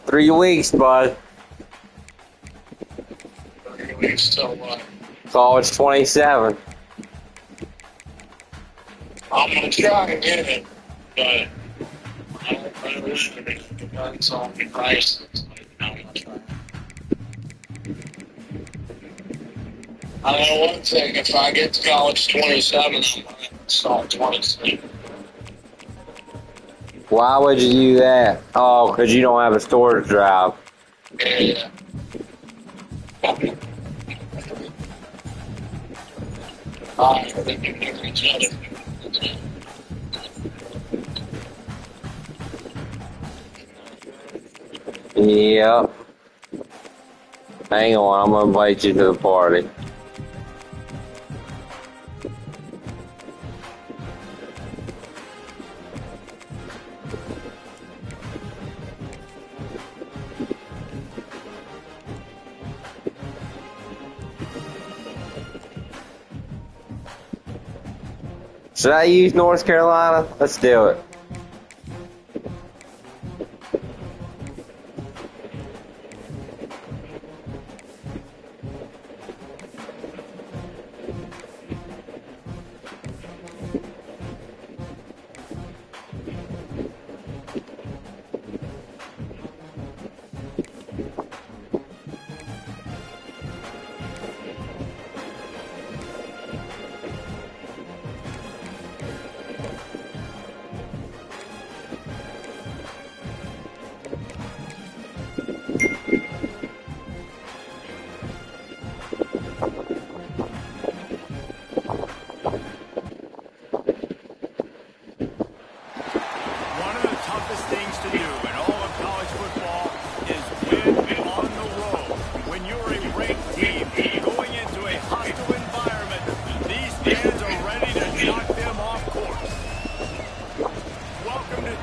3 weeks, bud. 3 weeks, so what? College 27. I'm gonna try and get it, but I don't really should be done so many prices. I'm gonna try. I know one thing, if I get to college 27, I'm gonna install 26. Why would you do that? Oh, because you don't have a storage drive. Yeah. They can hear each other. Yep. Hang on, I'm gonna invite you to the party. Should I use North Carolina? Let's do it.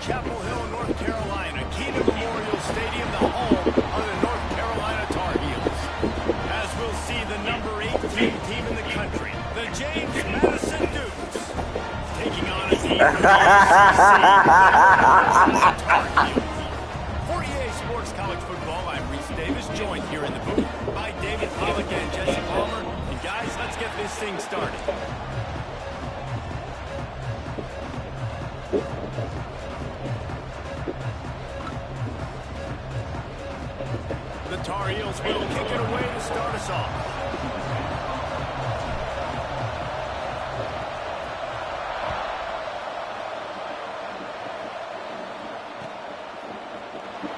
Chapel Hill, North Carolina. Keenan Memorial Stadium, the home of the North Carolina Tar Heels. As we'll see the number 18 team in the country, the James Madison Dukes, taking on a team from the Tar Heels. For EA Sports College Football, I'm Reese Davis, joined here in the booth by David Pollock and Jesse Palmer. And guys, let's get this thing started. The Tar Heels will kick it away to start us off.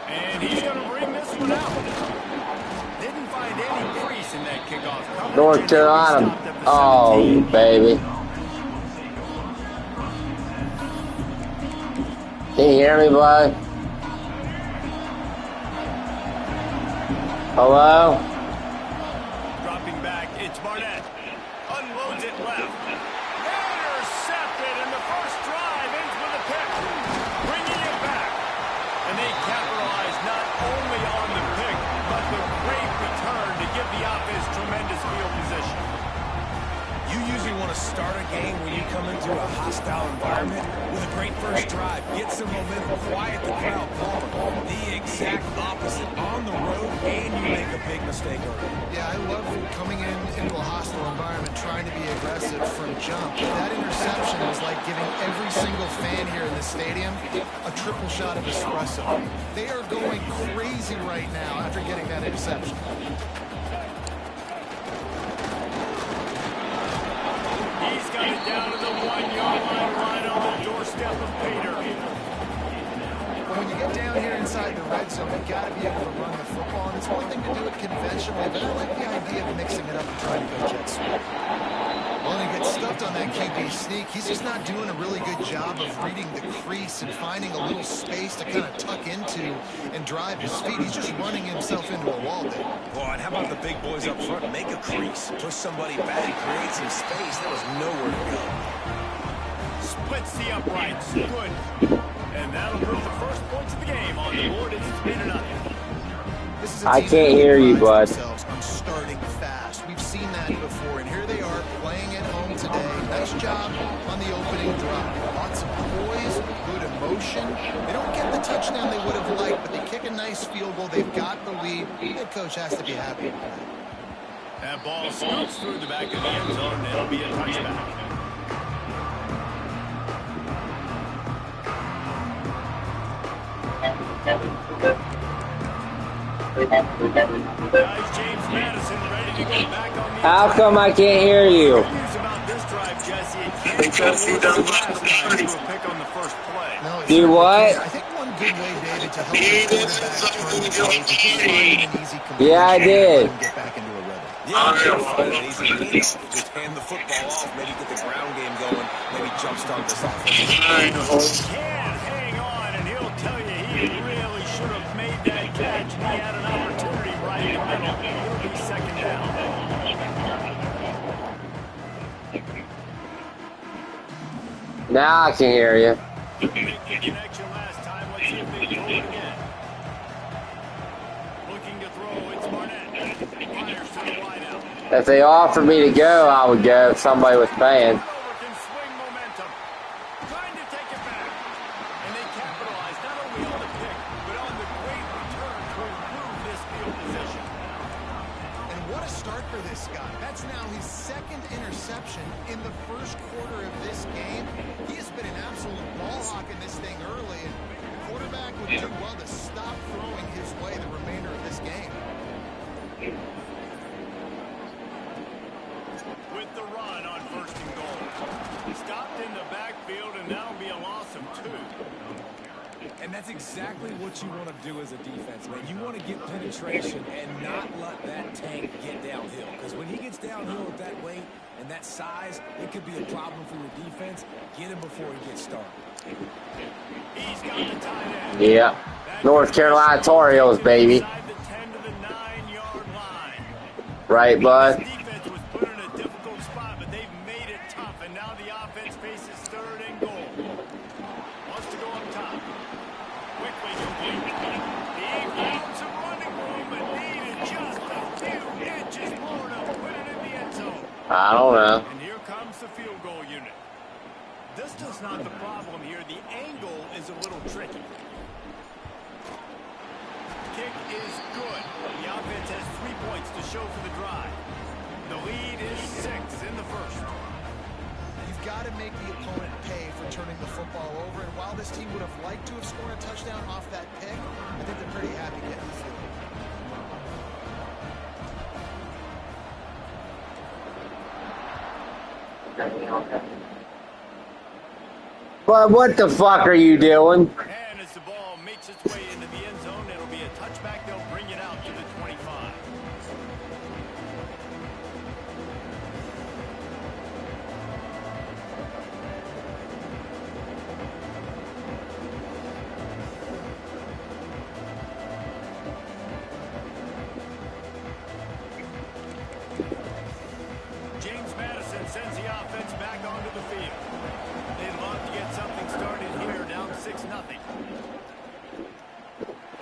And he's going to bring this one out. Didn't find any crease in that kickoff coverage. North Carolina. Oh, baby. Can you hear me, bud? Hello? Dropping back, it's Barnett. Unloads it left. Intercepted, and the first drive ends with a pick. Bringing it back. And they capitalize not only on the pick, but the great return to give the offense tremendous field position. You usually want to start a game when you come into a hostile environment with a great first drive. Get some momentum, quiet the crowd. Palmer, the exact opposite. On the road, and you make a big mistake early. Yeah, I love coming into a hostile environment, trying to be aggressive from jump. That interception was like giving every single fan here in the stadium a triple shot of espresso. They are going crazy right now after getting that interception. He's got it down to the 1-yard line, right on the doorstep of Pater. When you get down here inside the red zone, you've got to be able to run the football. And it's one thing to do it conventionally, but I like the idea of mixing it up and trying to go jet sweep. Well, and he gets stuffed on that QB sneak. He's just not doing a really good job of reading the crease and finding a little space to kind of tuck into and drive his feet. He's just running himself into a wall there. Boy, and how about the big boys up front? Make a crease, push somebody back, create some space. There was nowhere to go. Splits the uprights. Good. And that'll put the first points of the game on the board. It's 3-0. I can't hear you, bud. I'm starting fast. We've seen that before, and here they are playing at home today. Nice job on the opening drive. Lots of poise, good emotion. They don't get the touchdown they would have liked, but they kick it a nice field goal. They've got the lead. The head coach has to be happy with that. That ball scoots through the back of the end zone, and it'll be a touchback. Guys, James Madison ready to go back on the How come I can't hear you? Good news about this drive, Jesse. It can't go worse than last time to a pick on the first play. No, it Do certainly what? can't. I think one good way, David, to help the quarterback turn the page is just finding an easy completion. Yeah, I did. And get back into a rhythm. Yeah, find an easy handoff. Just hand the football off, maybe get the ground game going, maybe jumpstart this offense. Can't hang on, and he'll tell you he really should have made that catch. He had an opportunity right in the middle. It'll be second down. Now I can hear you. Make the connection last time. Let's see if they throw it again. Looking to throw. It's Barnett. Fires to the wide out. If they offered me to go, I would go if somebody was paying. Can swing momentum. Trying to take it back. And they capitalize not only on the pick, but on the great return to improve this field position. And what a start for this guy. That's now his second interception in the first quarter of this game. He has been an absolute ball hawk in this thing early, and the quarterback would do well to stop throwing his way the remainder of this game. With the run on first and goal. Stopped in the backfield, and that'll be a loss of 2. And that's exactly what you want to do as a defense, man. You want to get penetration and not let that tank get downhill. Because when he gets downhill at that weight and that size, it could be a problem for your defense. Get him before he gets started. He's got the tight end. Yeah. North Carolina Tar Heels, baby. Inside the 10 to the 9-yard line. Right, bud? This defense was put in a difficult spot, but they've made it tough, and now the offense faces third and goal. Wants to go up top. Quickly complete. He found some running room, but needed just a few inches more to put it in the end zone. I don't know. And here comes the field goal unit. Distance not the problem here. The angle is a little tricky. Kick is good. The offense has 3 points to show for the drive. The lead is 6 in the first. You've got to make the opponent pay for turning the football over, and while this team would have liked to have scored a touchdown off that pick, I think they're pretty happy getting the field. But what the fuck are you doing? And as the ball makes its way into the end zone, it'll be a touchback. They'll bring it out to the 25. James Madison sends the offense back onto the field. They'd love to get something started here, down 6-0.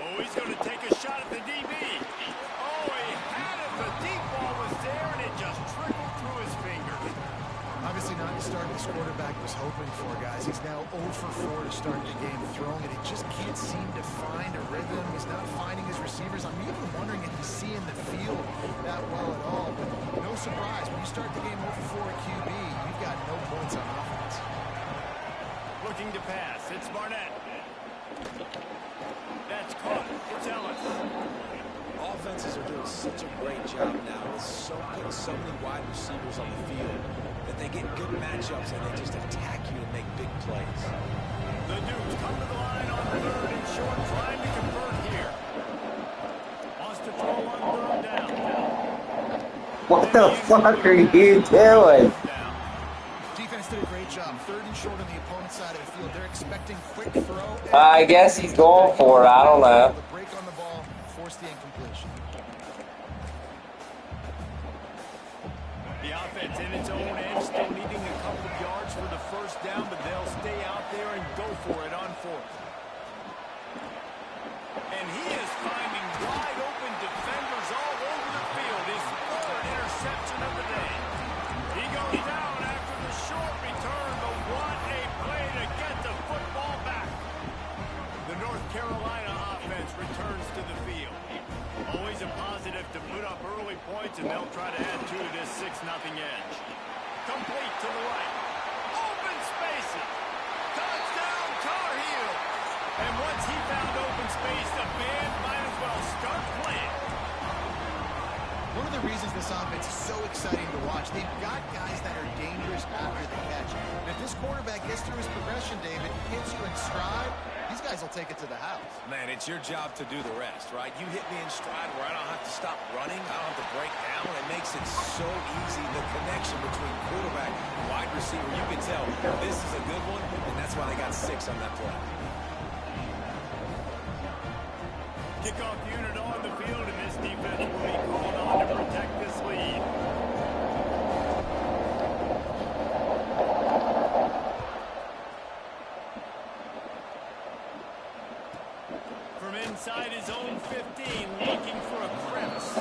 Oh, he's going to take a shot at the DB. Oh, he had it. The deep ball was there, and it just trickled through his fingers. Obviously not the start this quarterback was hoping for, guys. He's now 0 for 4 to start the game throwing it. He just can't seem to find a rhythm. He's not finding his receivers. I'm even wondering if he's seeing the field that well at all. But no surprise, when you start the game 0 for 4 at QB, you've got no points on offense. Looking to pass. It's Barnett. That's caught. It's Ellis. Offenses are doing such a great job now with putting so many wide receivers on the field that they get good matchups and they just attack you to make big plays. The Dukes come to the line on third and short, trying to convert here. Wants to throw on third down. What the fuck are you doing? Defense did a great job. Third and short on the opponent's side of the field. They're expecting quick throw. I guess he's going for it. I don't know. The break on the ball forced the incompletion. The offense in its own end, still needing a couple of yards for the first down, but they'll stay out there and go for it on fourth. And he is finding wide open defenders all over the field. His third interception of the day. He goes down after the short return, but what a play to get the football back. The North Carolina offense returns yards, and they'll try to add to this 6-0 edge. Complete to the right. Open spaces. Touchdown, Tar Heels. And once he found open space, the band might as well start playing. One of the reasons this offense is so exciting to watch, they've got guys that are dangerous after the catch. And if this quarterback gets through his progression, David, hits you in stride, these guys will take it to the house. Man, it's your job to do the rest, right? You hit me in stride where I don't have to stop running. I don't have to break down. It makes it so easy. The connection between quarterback and wide receiver, you can tell this is a good one, and that's why they got 6 on that play. Kickoff unit on the field, and this defense will be called on to protect this lead. From inside his own 15, looking for a crevice.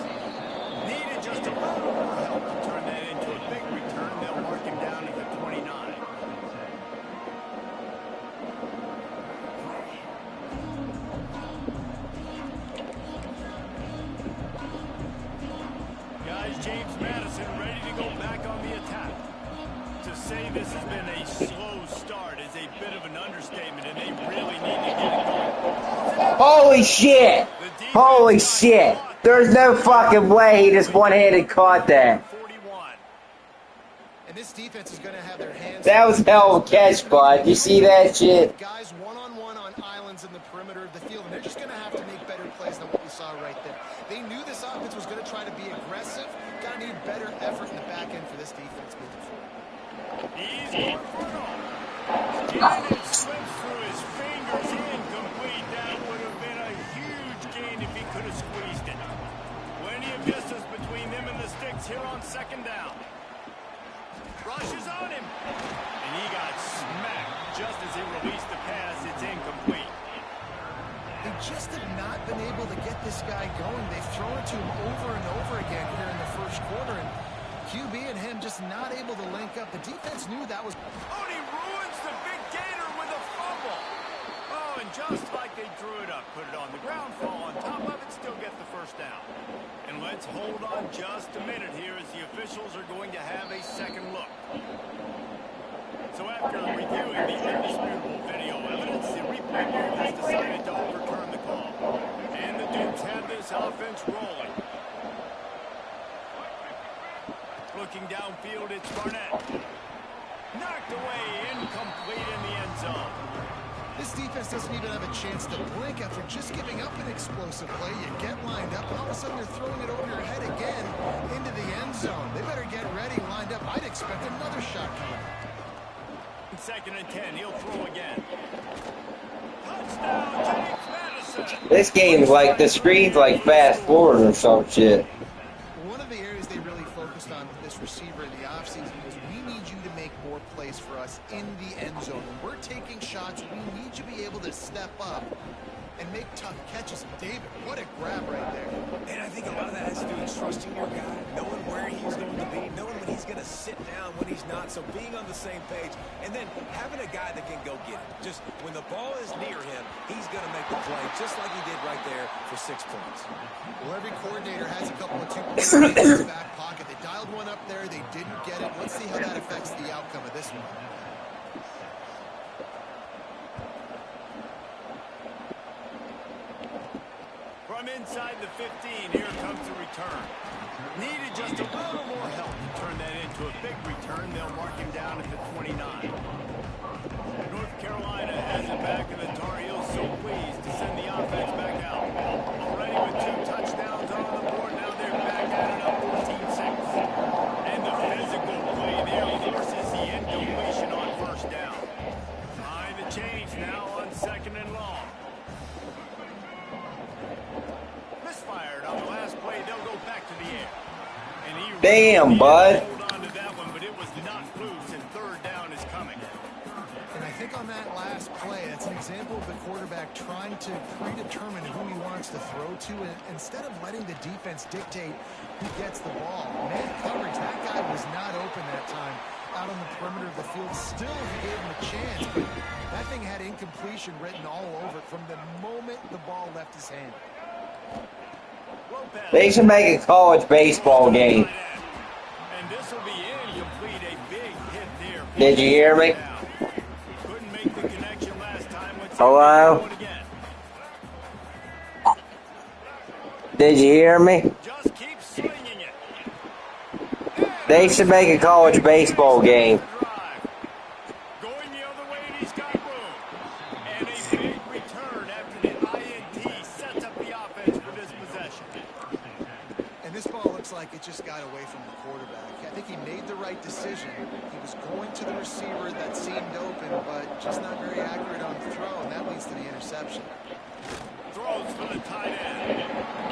Needed just a little more help to turn that into a big return. They'll mark him down at the 29. James Madison ready to go back on the attack. To say this has been a slow start is a bit of an understatement, and they really need to get it going. Holy shit! Holy shit! There's no fucking way he just one-handed caught that. And this defense is going to have their hands. That was a hell of a catch, bud. You see that shit? Guys one-on-one on islands in the perimeter of the field, and they're just going to have to make better plays than what we saw right there. They knew this offense was going to try to be aggressive. Got to need better effort in the back end for this defense moving forward. He's going for it all. Keenan slips through his fingers, incomplete. That would have been a huge gain if he could have squeezed it. Plenty of distance between them and the sticks here on 2nd down. Rushes on him, and he got smacked just as he released the pass. It's incomplete. They just have not been able to get this guy going. They've thrown it to him over and over again here in the first quarter, and QB and him just not able to link up. The defense knew that was... Oh, and he ruins the big gainer with a fumble. Oh, and just like they drew it up, put it on the ground, fall on top of it, still get the first down. And let's hold on just a minute here as the officials are going to have a second look. So after reviewing the indisputable video evidence, the replay booth has decided to overturn the call. And the Dukes have this offense rolling. Looking downfield, it's Barnett. Knocked away, incomplete in the end zone. This defense doesn't even have a chance to blink after just giving up an explosive play. You get lined up, and all of a sudden you're throwing it over your head again into the end zone. They better get ready, lined up. I'd expect another shot coming. 2nd and 10, he'll throw again. Touchdown, James Madison. This game's like, the screen's like fast forward or some shit. One of the areas they really focused on with this receiver in the offseason was we need you to make more plays for us in the end zone. When we're taking shots, we need you to be able to step up and make tough catches. David, what a grab right there. And I think a lot of that has to do with trusting your guy, knowing where he's going to be, knowing when he's going to sit down, when he's not, so being on the same page, and then having a guy that can go get it. Just when the ball is near him, he's going to make the play, just like he did right there for 6 points. Well, every coordinator has a couple of 2 points in his back pocket. They dialed one up there, they didn't get it. Let's see how that affects the outcome of this one. From inside the 15, here comes the return. Needed just a little more help to turn that into a big return. They'll mark him down at the 29. North Carolina has it back, and the Tar Heels so pleased to send the offense back out. Already with 2 touchdowns on the board, now they're back at it up 14-6. And the physical play there forces the incompletion on 1st down. Behind the change now on 2nd and long. Misfired on the last play, they'll go back to the air. And he Damn, bud. hold on to that one, but it was not loose, and 3rd down is coming. And I think on that last play, that's an example of the quarterback trying to predetermine who he wants to throw to, and instead of letting the defense dictate who gets the ball. Man coverage, that guy was not open that time out on the perimeter of the field. Still, he gave him a chance, but that thing had incompletion written all over it from the moment the ball left his hand. Well They should make a college baseball game. And this will be incomplete. A big hit there. Did you hear me? Couldn't make the connection last time. Hello? Did you hear me? Just keep swinging it. They should make a college baseball game. Going the other way, and he's got room. And a big return after the INT sets up the offense for this possession. And this ball looks like it just got away from the quarterback. I think he made the right decision. He was going to the receiver that seemed open, but just not very accurate on the throw, and that leads to the interception. Throws for the tight end.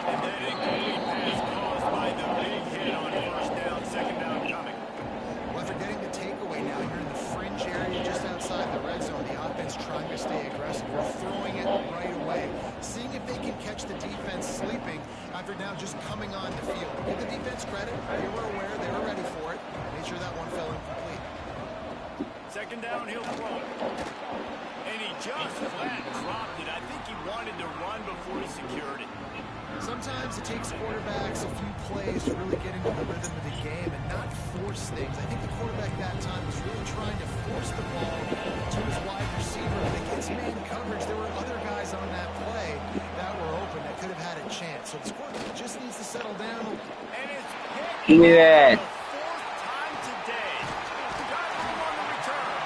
And that incomplete pass caused by the big hit on first down, second down coming. Well, after getting the takeaway, now you're in the fringe area just outside the red zone. The offense trying to stay aggressive. We're throwing it right away, seeing if they can catch the defense sleeping after now just coming on the field. Give the defense credit. They were aware. They were ready for it. Made sure that one fell incomplete. Second down, he'll throw it. And he just flat dropped it. I think he wanted to run before he secured it. Sometimes it takes quarterbacks a few plays to really get into the rhythm of the game and not force things. I think the quarterback that time was really trying to force the ball to his wide receiver. But against man coverage, there were other guys on that play that were open that could have had a chance. So the quarterback just needs to settle down. And it's hit. Give me that. Fourth time today. Got room on the return.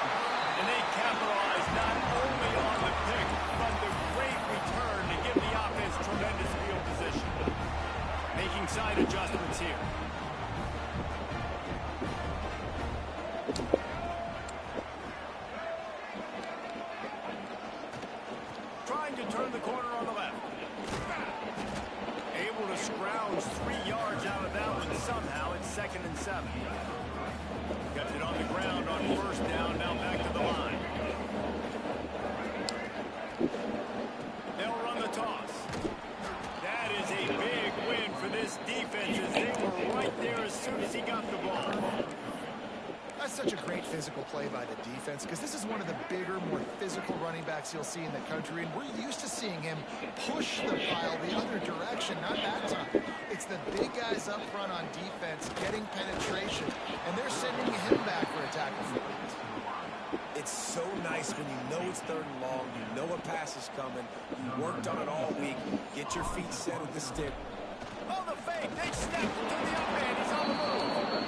And they capitalized not only on the pick, but the great return to give the offense tremendous field position. Making side adjustments here. Trying to turn the corner on the left. Able to scrounge 3 yards out of that one somehow. It's 2nd and 7. Got it on the ground on first down. Now back to the line. They'll run the toss. That is a big win for this defense as they were right there as soon as he got the ball. That's such a great physical play by the defense because this is one of the bigger, more physical running backs you'll see in the country, and we're used to seeing him push the pile the other direction, not that time. It's the big guys up front on defense getting penetration, and they're sending him back for a tackle for loss. It's so nice when you know it's 3rd and long, you know a pass is coming, you worked on it all week, get your feet set with the stick. Oh, the fake. They snapped it to the up man. He's on the move.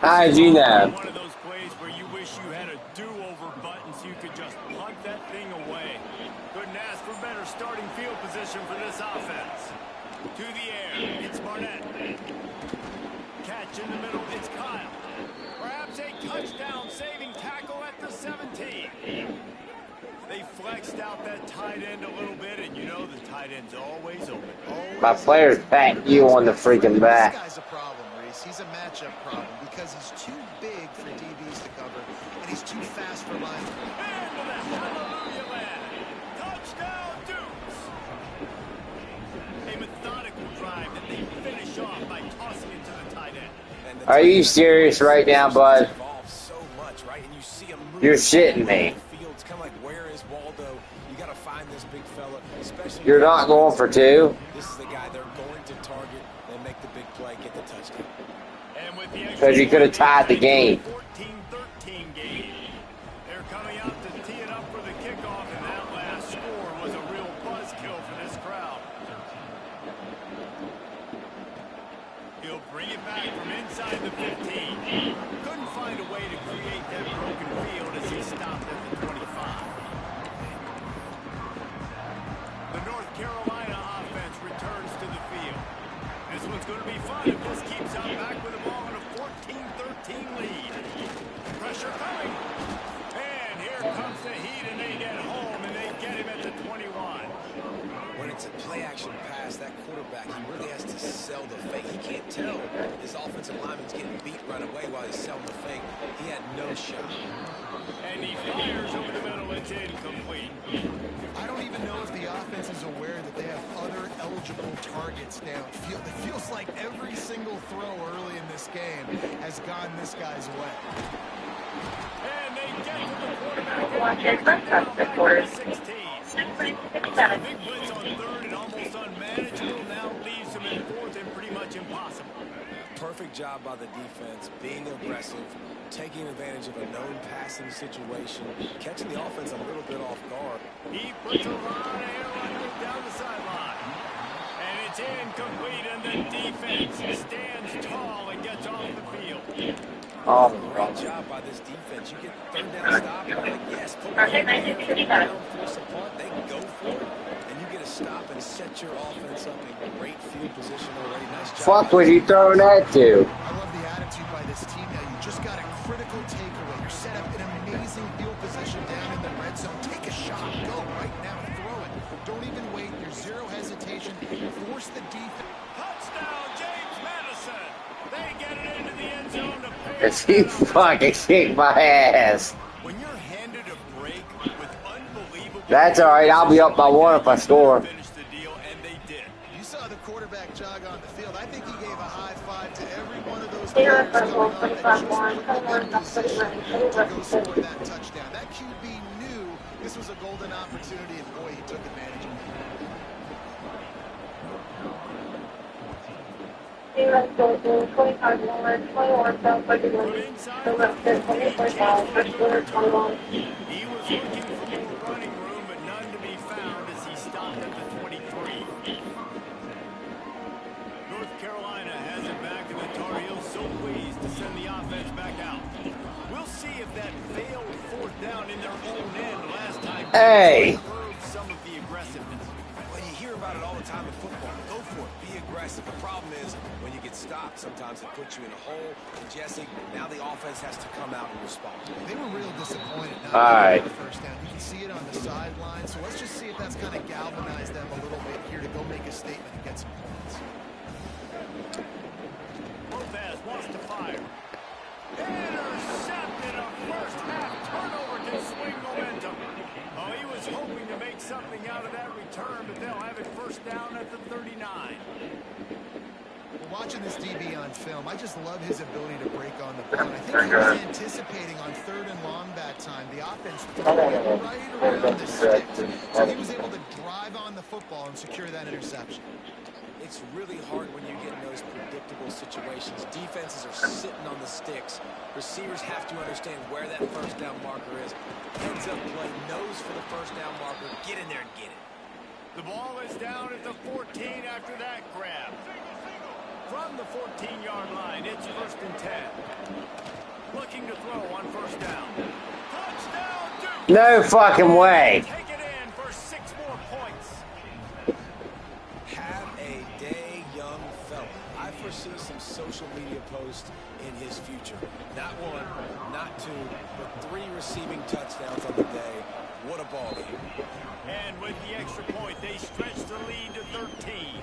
How did you know? One of those plays where you wish you had a do-over button so you could just punt that thing away. Couldn't ask for better starting field position for this offense. To the air. It's Barnett. Catch in the middle. It's Kyle. Perhaps a touchdown-saving tackle at the 17. They flexed out that tight end a little bit, and you know the tight end's always open. My players pat you on the freaking back. This guy's a problem, Reese. He's a matchup problem because he's too big for DBs to cover, and he's too fast for linemen. Into the hallelujah land. Touchdown, Dukes. A methodical drive that they finish off by tossing it to the tight end. Are you serious right now, bud? So much, right? And you see him move. You're shitting me. It's kind of like, where is Waldo? You got to find this big fella, especially. You're not going for 2? This is the guy they're going to target and make the big play, get the touchdown. And with the Because you could have tied the game. 14-13 game. They're coming out to tee it up for the kickoff, and that last score was a real buzzkill for this crowd. He'll bring it back from inside the 15. Couldn't find a way to create that broken field as he stopped at the 25. The North Carolina offense returns to the field. This one's going to be fun if this keeps up back with the ball in a 14-13 lead. Pressure coming. And here comes the Heat, and they get home, and they get him at the 21. When it's a play-action pass, that quarterback, he really has to sell the fake. He can't tell his offensive lineman's getting beat right away while he's selling the fake. He had no shot. And he fires over the middle. It's incomplete. I don't even know if the offense is aware that they have other eligible targets now. It feels like every single throw early in this game has gone this guy's way. And they get to the quarterback. Watch it, let's up the quarter. 16. Big Big blitz on 3rd and almost unmanageable. Now leaves him in 4th and impossible. Perfect job by the defense, being aggressive, taking advantage of a known passing situation, catching the offense a little bit off guard. He puts a lot of air under it down the sideline. And it's incomplete, and the defense stands tall and gets off the field. Oh, Great job by this defense. You get third down stop, you're like, yes, football. Okay, 1965. Force a punt, they go for it, and you get a stop and set your offense up in great field position already. Nice job. fuck was you throwing that to? I love the attitude by this team now. You just got a critical takeaway. You're set up in amazing field position down in the red zone. Take a shot. Go right now. Throw it. Don't even wait. There's zero hesitation. Force the defense. Touchdown, James Madison. They get it into the end zone to pay. Cause he fucking kicked my ass. When you're handed a break with unbelievable... That's alright, I'll be up by 1 if I score. Finish the deal, and they did. You saw the quarterback jog on the field. I think he gave a high five to every one of those Zero players for coming goal, on that 25-1, just put them in 21, position 31, to go score that touchdown. That QB knew this was a golden opportunity, and boy, he took advantage of it. Zero for goal, 25-1, 21, 31. So that's the 24-5, first quarter, 21. He was looking for more running room, but none to be found as he stopped at the 23. North Carolina has it back, and the Tar Heels so pleased to send the offense back out. We'll see if that failed fourth down in their own end last time. Hey! Curbed some of the aggressiveness. Well, you hear about it all the time in football. Go for it. Be aggressive. The problem is when you get stopped, sometimes it puts you in a hole. And Jesse, now the offense has to come out and respond. They were real disappointed not All right. getting the first down. You can see it on the sideline. So let's just see if that's kind of galvanized them a little bit here to go make a statement and get some points. Lopez wants to fire. Intercepted, a first half turnover to swing momentum. Oh, he was hoping to make something out of that return, but they'll have it first down at the 39. Well, watching this DB on film, I just love his ability to break on the ball. I think he was anticipating on 3rd and long that time. The offense threw it right around the sticks. So he was able to drive on the football and secure that interception. It's really hard when you get in those predictable situations. Defenses are sitting on the sticks. Receivers have to understand where that first down marker is. Heads up play, nose for the first down marker. Get in there and get it. The ball is down at the 14 after that grab. From the 14-yard line, it's 1st and 10. Looking to throw on first down. Touchdown, Duke! No fucking way. Take it in for 6 more points. Have a day, young fella. I foresee some social media posts in his future. Not 1, not 2, but 3 receiving touchdowns on the day. What a ball game. And with the extra point, they stretch the lead to 13.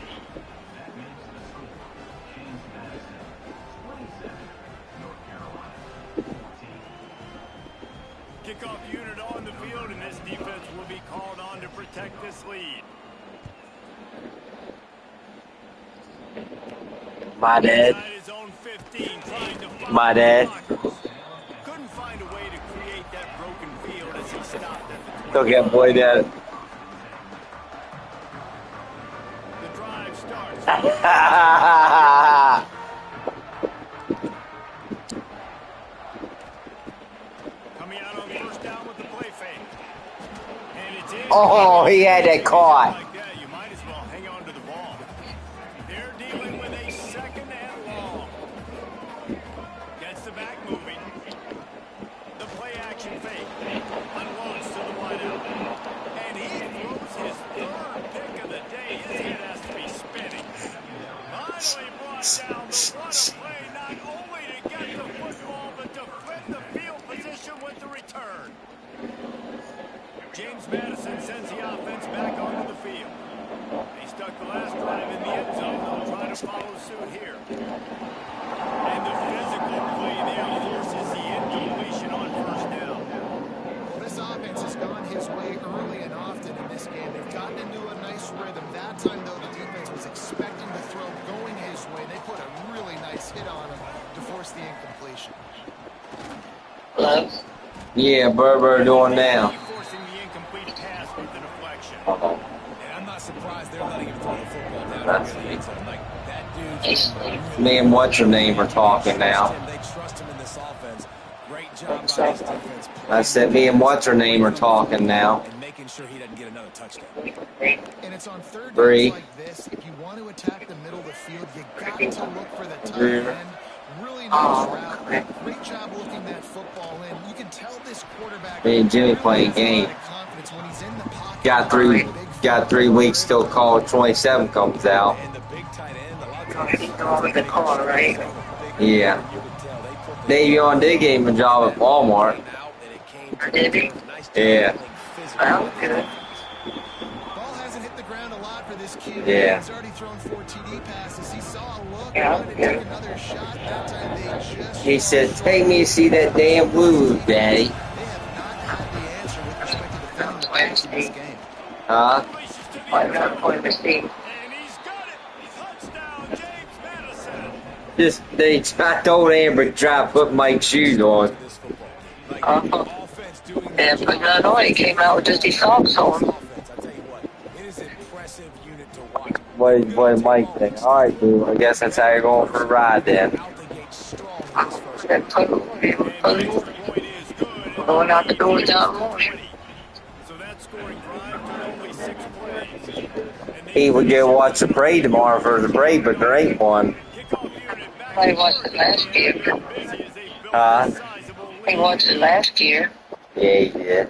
Kickoff unit on the field, and this defense will be called on to protect this lead. My dad. Inside his own 15, trying to follow My the dad. blockers. Couldn't find a way to create that broken field as he stopped at the 20. Look at boy dad. The drive starts. Coming out on first down with the play fake. And it's in. Oh, he had that caught. Like that, you might as well hang on to the ball. They're dealing with a 2nd and long. Gets the back moving. The play action fake. Unloads to the wideout. And he throws his 3rd pick of the day. His head has to be spinning. Finally brought down, but what a play, not only to get the football, but to flip the field position with the return. James Madison sends the offense back onto the field. They stuck the last drive in the end zone. They'll try to follow suit here. And the physical play there forces the incompletion on first down. This offense has gone his way early and often in this game. They've gotten into a nice rhythm. That time, though, the defense was expecting the throw going his way. They put a really nice hit on him to force the incompletion. Yeah, Berber doing now. Forcing the incomplete pass with the deflection. And I'm not surprised they're letting him throw the football down That's here in the end zone. Like, that dude Me and what's her name are talking now. They trust him in this offense. Great job by this defense. I said me and what's her name are talking now. And making sure he doesn't get another touchdown. And it's on third Three. downs like this. If you want to attack the middle of the field, you got to look for the tight end. Really nice route. Great job looking that football in. You can tell this quarterback. Me and Jimmy playing game. When he's in the pocket. Got 3 weeks till college 27 comes out. And the big tight end, a lot of times. Yeah. Davion did get him a job at Walmart. Did he? Yeah. Well, good. Ball hasn't hit the ground a lot for this kid. Yeah. He's already thrown 4 TD passes. He saw a look. Yeah, Wanted to take another shot. That time they just. He said, take me to see that damn woo, Daddy. They have not had the answer with respect to defending the pass in this game. Huh? Why not point mistake? And he's got it. Touchdown, James Madison. I told Amber to try to put Mike's shoes on. Uh-huh. Yeah, but I know he came out with just his socks on. What did Mike think? Alright, dude, I guess that's how you're going for a ride then. Going out the door without morning. So that scoring drive took only 6 plays. He would go watch the parade tomorrow for the parade, but there ain't one. I watched it last year. Huh? I watched it last year. Yeah, he did.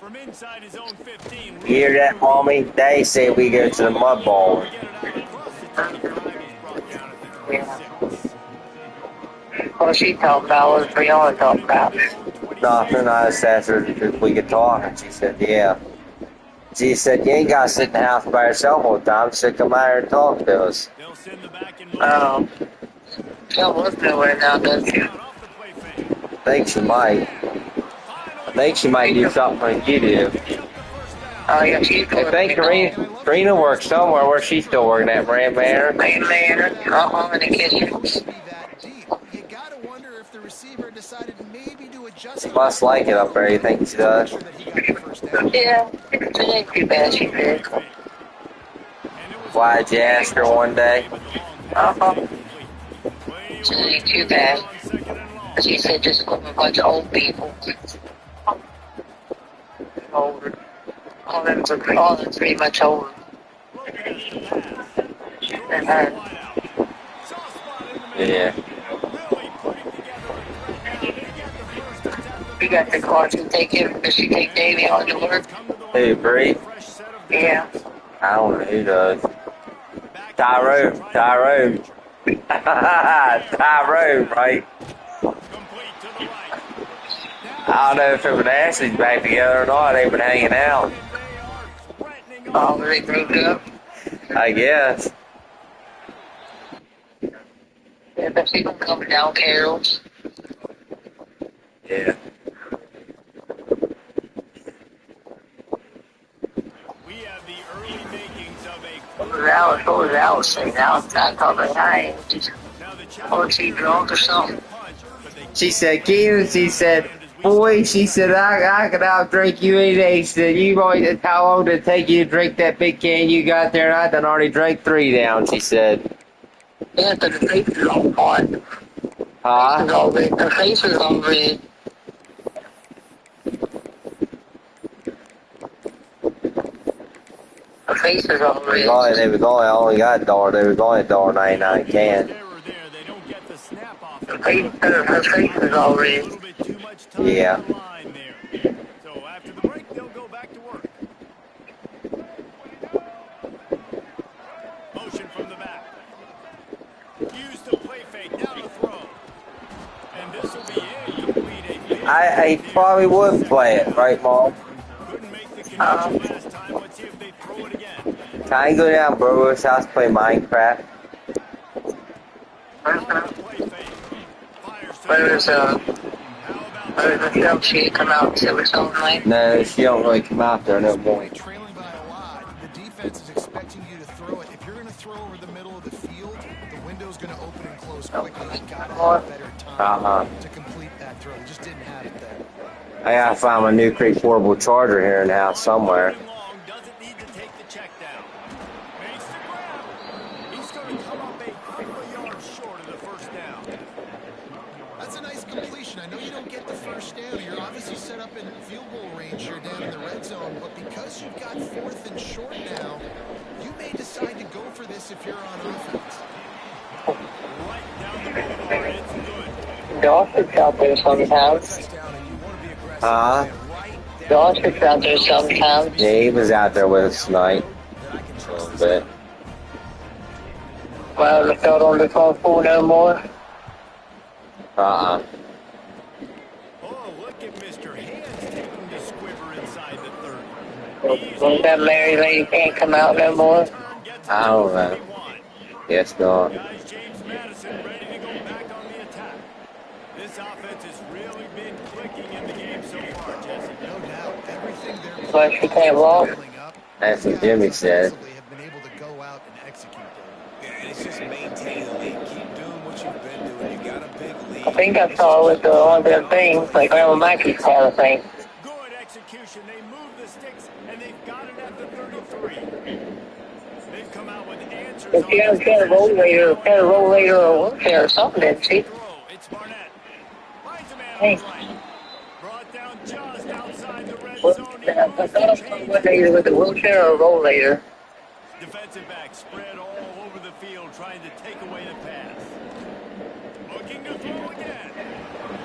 From inside his own 15. You hear that, Mommy? They say we go to the mud ball. Yeah. What she talking about was Brianna talking about. Nothing. I just asked her if we could talk, and she said, yeah. She said, you ain't got to sit in the house by yourself all the time. She said, come out here and talk to us. Oh. Y'all work nowhere now, doesn't you? I think she might. I think she might do something like you do. Oh, yeah, she's I think Karina works somewhere where she's still working at Brand Manor. Main Manor, in the kitchen. You gotta wonder if the receiver decided maybe to adjust. Must like it up there, you think she does? Yeah, it ain't too bad, she did. Why'd you ask her one day? Uh-huh. It ain't too bad. She said just a bunch of old people. Older. All them pretty much older than her. Yeah. You got the car to take him. Does she take Davey on to work? Who, Bree? Yeah. I don't know who does. Tyrone. Tyrone, right? I don't know if it was Ashley's back together or not. They've been hanging out. Oh, they broke up? I guess. Yeah, but she don't come down, Carol's. Yeah. We have the early makings of a What was Alice saying? Alice not talking high. Oh, she drunk or something? She said, Keenan, she said, boy, she said, I could outdrink you any day. She said, you always, how long did it take you to drink that big can you got there? And I done already drank 3 down, she said. Yeah, but the face is all hot. Huh? Her face is all red. Her face is all red. I only got a dollar. There was only a $1.99 can. Her face is all red. Yeah. So after the break, they'll go back to work. Motion from the back. Use the play fake, now the throw. And this will be incomplete. I probably would play it, right, Mom? Couldn't make the connection last time. Let's see if they throw it again. Can I go down to Bro's house play Minecraft? Where's the film sheet come out and say what's on like? No, she don't really come out there no more. Trailing by a lot, the defense is expecting you to throw it. If you're going to throw over the middle of the field, the window's going to open and close quickly. You got to have a better time to complete that throw. You just didn't have it there. I gotta find my New Creek portable charger here in the house somewhere. come up a couple of yards short of the first down. That's a nice completion. I know you don't get the first down. You're obviously set up in field goal range here down in the red zone, but because you've got 4th and short now, you may decide to go for this if you're on offense. Right down the boulevard, it's good. Dawson's out there sometimes. Dawson's out there sometimes. Yeah, he was out there with us tonight. A little bit. Well, the field on the 12-4 no more. Oh, look at Mr. Hands taking the squiver inside the 30. Well, that Mary lady can't come out no more. I don't know. Yes, no. Guys, James Madison ready to go back on the attack. This offense has really been clicking in the game so far, Jesse. No doubt. Everything they're But she can't walk. That's what Jimmy said. have been able to go out and execute. Yeah, and it's just maintaining the lead. Keep doing what you've been doing. You got a big lead. I think I saw with one of them things, like Grandma Mikey's kind of thing. Good execution. They move the sticks, and they've got it at the 33. They've come out with answers. If you have a rollator or a wheelchair or something, didn't she? It's Barnett. Finds a man Hey. on the right. Brought down just outside the red What, zone. I thought I saw one either with a wheelchair or a rollator. Defensive back spread all over the field trying to take away the pass. Looking to throw again.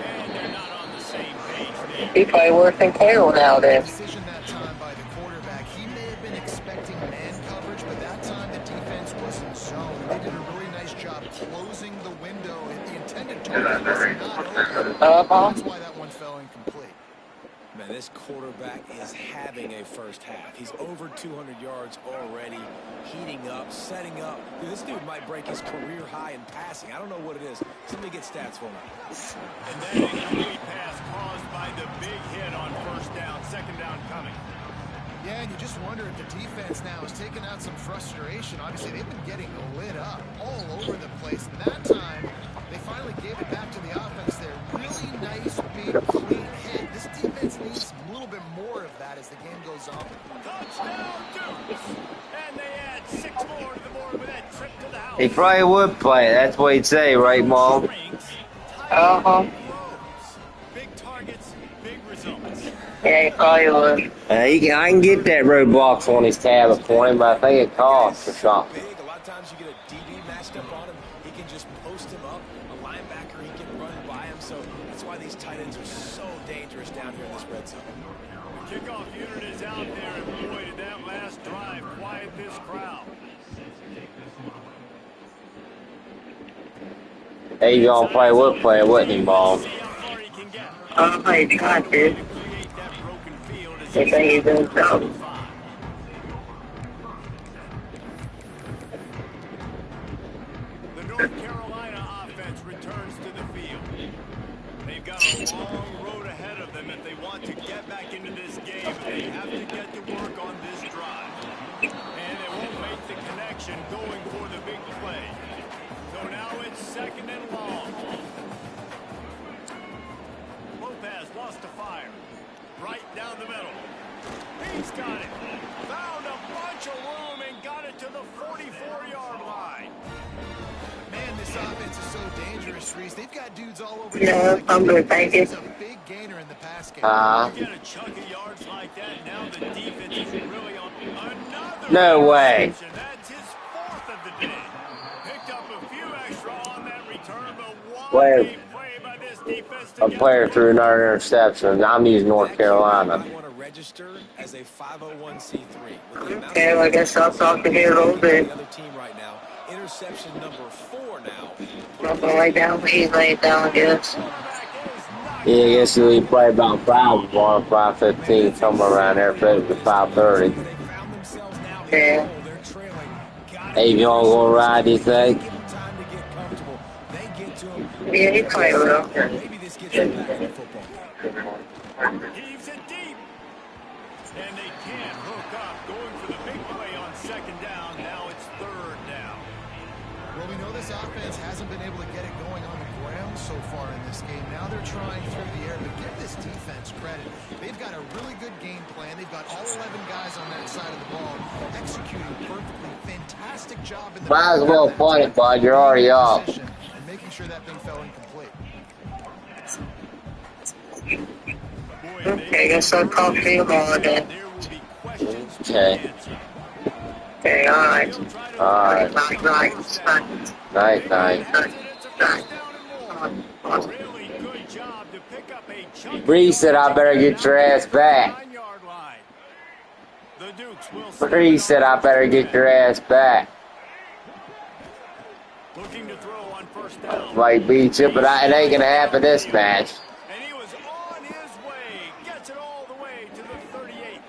And they're not on the same page there. He's probably worse than Carroll nowadays. Decision that time by the quarterback. He may have been expecting man coverage, but that time the defense was in zone. They did a really nice job closing the window. The intended target was not open. That's why that one fell incomplete. Man, this quarterback is having a first half. He's over 200 yards already, heating up, setting up. Dude, this dude might break his career high in passing. I don't know what it is. Somebody get stats for me. And that incomplete pass caused by the big hit on first down. Second down coming. Yeah, and you just wonder if the defense now is taking out some frustration. Obviously, they've been getting lit up all over the place. And that time, they finally gave it back to the offense there. Really nice, big, clean hit. This defense needs a little bit more of that as the game goes on. Touchdown, Dukes! And they add 6 more to the board with that trip to the house. He probably would play it. That's what he'd say, right, Mom? Uh-huh. Big targets, big results. Yeah, he probably would. I can get that roadblocks on his tablet for him, but I think it costs or something. Big. A lot of times you get a DB matched up on him. He can just post him up. A linebacker, he can run by him. So that's why these tight ends are so dangerous down here in this red zone. The kickoff unit is out there, and boy, did that last drive quiet this crowd. Hey, you gonna play, would play, wouldn't he, Mom? See how far he can get. Oh, my God, dude. Create that broken field as They think he's doing something. The North Carolina offense returns to the field. They've got a long road ahead of them if they want to get back into this game. They have to get to work on this drive. And they won't make the connection going for the big play. So now it's second and long. Lopez lost to fire. Right down the middle. He's got it. Found a bunch of room and got it to the 44-yard line. Man, this offense is so dangerous, Reese. They've got dudes all over. Yeah, I'm good, thank you. He's a big gainer in the pass game. You get a chunk of yards like that, now the defense is really on another. No way. interception. That's his 4th of the day. Picked up a few extra on that return, but what Well, a play by this defense to A get player threw another interception. I'm using North Carolina. I want to register as a 501c3. With the amount Yeah, I guess I'll talk to you a little bit. the other team right now. Interception number 4 now. I'm gonna lay down, he's laying down, I guess. Yeah, I guess we play about 5 or 5:15, somewhere around there, but it's 5:30. They found themselves now in Yeah. the hole. They're trailing. Hey, you all gonna ride, do you think? Give them time to get comfortable. They get to him. Yeah, he probably will. Maybe this gets them back in the football game. Heaves it deep. And they can't hook up. Going for the big play on second down. Now it's third down. Well, we know this offense hasn't been able to get it going on the ground so far in this game. Now they're trying through the air, but give this defense credit. They've got a really good game plan. They've got all 11 guys on that side of the ball executing perfectly. Fantastic job in the Might as well punt it, bud. You're already up. And making sure that thing fell incomplete. Okay, guess I'll call field goal then. Okay. Okay, alright. Alright. Night. Night. Bree said I better get your ass back. Bree said I better get your ass back. Looking to throw on first down. Might beat you, but it ain't gonna happen this match. And he was on his way. Gets it all the way to the 38.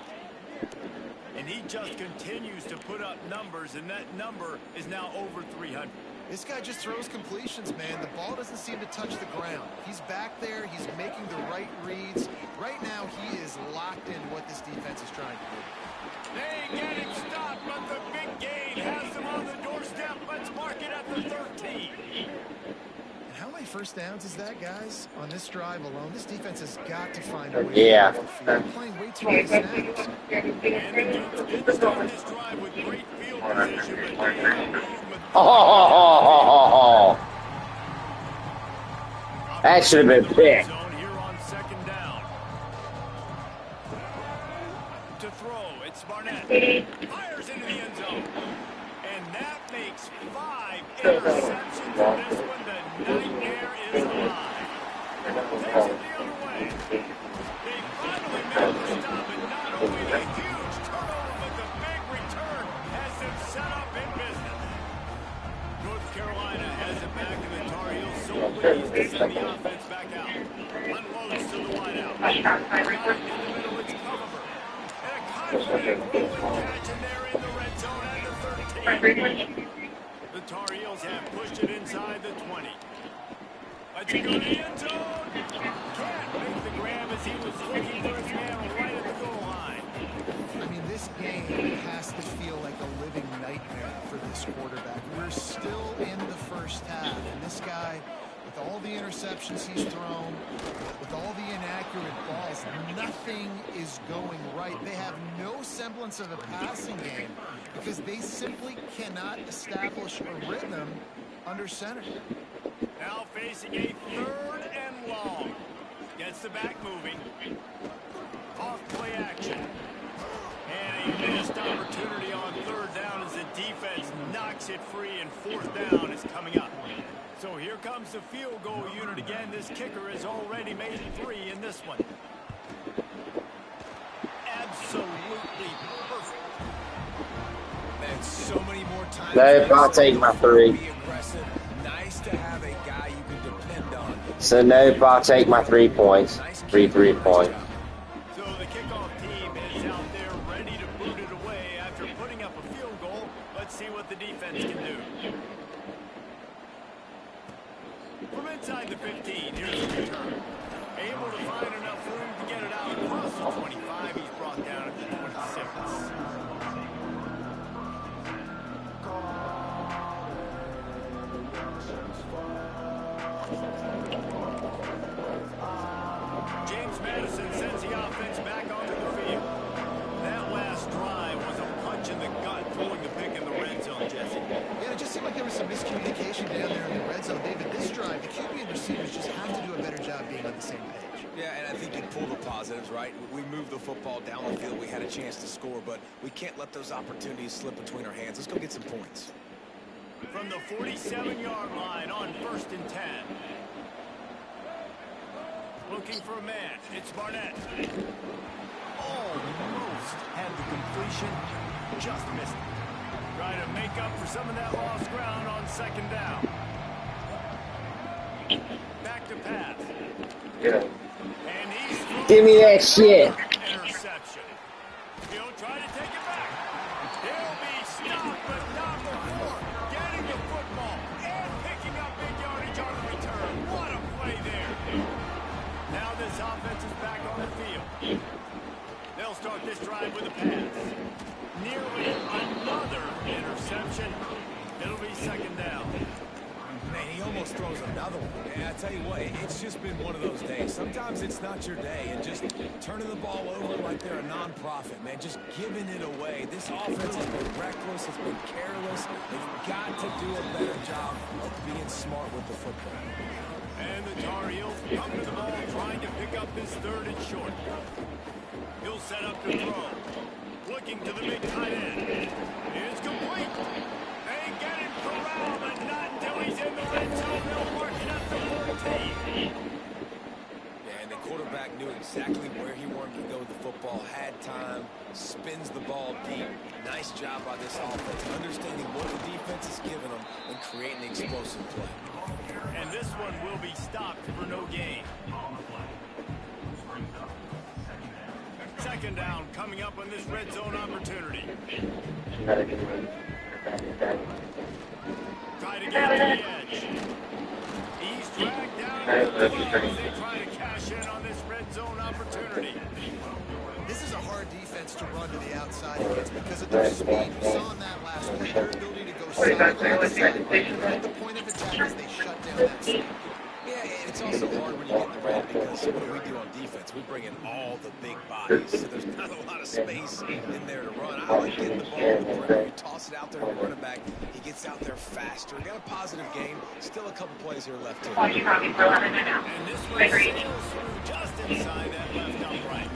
And he just continues to put up numbers, and that number is now over 300. This guy just throws completions, man. The ball doesn't seem to touch the ground. He's back there. He's making the right reads. Right now, he is locked into what this defense is trying to do. They get him stopped, but the big gain has them on the doorstep. Let's mark it at the 13. And how many first downs is that, guys? On this drive alone, this defense has got to find a way Yeah. to they're playing way too many snaps. And the Dukes did start this drive with great field position, but they That should have been picked. Zone here on second down. To throw, it's Barnett. Fires into the end zone. And that makes 5 interceptions in this one. The nightmare is alive. Takes it the other way. They finally made the stop, and not only the huge turnover, but the big return has them set up in business. North Carolina has it back, and the Tar Heels so pleased to send the offense back out. Unloads to the wideout. Right in the middle, it's Culliver. And a confident rolling catch, and they're in the red zone at the 13. The Tar Heels have pushed it inside the 20. Let's go to the end zone. Can't make the grab as he was looking for his man right at the goal line. I mean, this game has to feel like a living nightmare for this quarterback. We're still in the first half, and this guy, with all the interceptions he's thrown, with all the inaccurate balls, nothing is going right. They have no semblance of a passing game because they simply cannot establish a rhythm under center. Now facing a 3rd and long. Gets the back moving. Off play action. And a missed opportunity on 3rd down as the defense knocks it free, and 4th down is coming up. So here comes the field goal unit again. This kicker has already made 3 in this one. Absolutely perfect. And so many more times. Nope, I'll take my 3. Nice to have a guy you can depend on. So nope, I'll take my 3 points. 3 points. So the kickoff team is out there ready to boot it away after putting up a field goal. Let's see what the defense can do. From inside the 15, here's the return. Able to find enough room to get it out across the 25. He's brought down at the 26. James Madison sends the offense back onto the field. That last drive was a punch in the gut, throwing the pick in the red zone, Jesse. Yeah, it just seemed like there was some miscommunication down there in the red zone. David, this drive, the QB and receivers just have to do a better job being on the same page. Yeah, and I think you pull the positives, right? We moved the football down the field. We had a chance to score, but we can't let those opportunities slip between our hands. Let's go get some points. From the 47-yard line on 1st and 10. Looking for a man. It's Barnett. Almost had the completion. Just missed it. Trying to make up for some of that lost ground on 2nd down. Back to pass. Yeah. And he's Give me that shit. interception. He'll try to take it back. He'll be stopped, but not before getting the football and picking up big yardage on the return. What a play there. Now this offense is back on the field. They'll start this drive with a pass. Nearly another interception. It'll be second down. Man, he almost throws another one. And I tell you what, it's just been one of those days. Sometimes it's not your day, and just turning the ball over like they're a non-profit, man, just giving it away. This offense has been reckless, it's been careless. They've got to do a better job of being smart with the football. And the Tar Heels come to the ball trying to pick up this third and short. He'll set up to throw. Looking to the big tight end. It's complete. They get him corralled, but not until he's in the red zone. They'll mark it up to 14. Yeah, and the quarterback knew exactly where he wanted to go with the football, had time, spins the ball deep. Nice job by this offense, understanding what the defense is giving them and creating explosive play. And this one will be stopped for no gain. Second down coming up on this red zone opportunity. Try to get to the edge. He's dragged down to the 12 as they try to cash in on this red zone opportunity. This is a hard defense to run to the outside against because of their speed. You saw in that last play their ability to go sideline to sideline. At the point of attack as they shut down that speed. Yeah, and it's also hard when you get in the red because what do we do on defense? We bring in all the big bodies, so there's not a lot of space in there to run. I like getting the ball in the perimeter. You toss it out there to the running back. He gets out there faster. Got a positive game. Still a couple plays here left to him. And this one sails through just inside that left upright.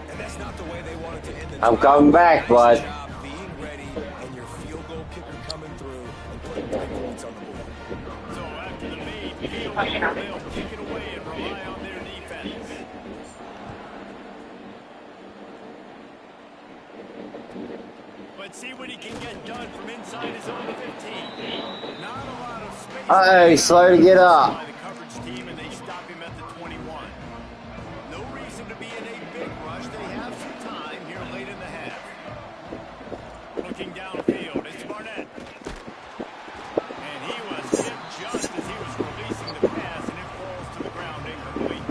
And that's not the way they wanted to end the I'm drive. coming back, bud. Nice job being ready and your field goal kicker coming through and putting 3 points on the board. So after the made field goal, they'll kick it away and rely on their defense. Let's see what he can get done from inside his own 15. Not a lot of space. Uh-oh, he's slow to get up. By the coverage team, and they stop him at the 21. No reason to be in a big rush. They have some time here late in the half. Looking downfield, it's Barnett. And he was hit just as he was releasing the pass, and it falls to the ground incomplete.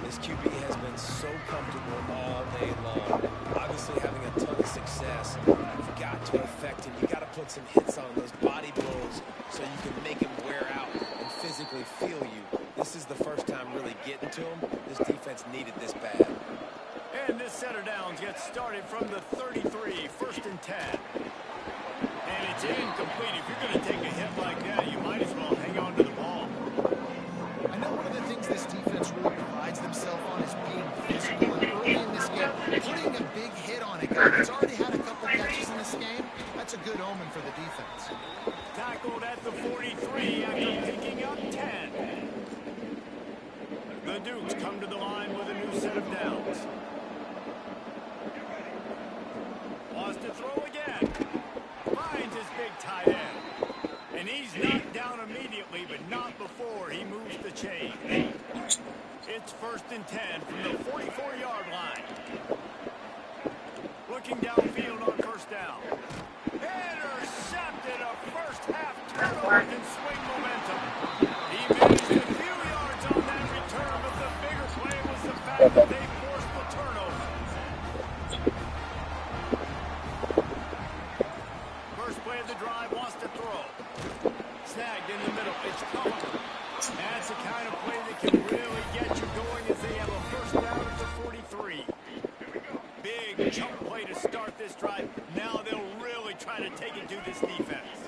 This QB has been so comfortable all day long. Obviously having a ton of success. You've got to affect him. You've got to put some hits on those body blows so you can make him wear out and physically feel you. This is the first time really getting to him. This defense needed this bad. And this set of downs gets started from the 33, first and 10. And it's incomplete. If you're going to take a hit like that, you might as well hang on to the ball. I know one of the things this defense really prides themselves on is being physical. And early in this game, putting a big hit on a guy that's already had a couple catches in this game, that's a good omen for the defense. Tackled at the 43 after picking up 10. The Dukes come to the line with a new set of downs. Wants to throw again. Finds his big tight end. And he's knocked down immediately, but not before he moves the chain. It's first and 10 from the 44-yard line. Looking downfield on first down. Intercepted, a first half turnover can swing momentum. He managed a few yards on that return, but the bigger play was the fact that they forced the turnover. First play of the drive, wants to throw. Snagged in the middle, it's coming. That's the kind of play that can really get you going as they have a first down at the 43. Big jump play to start this drive. Now they'll really try to take it to this defense.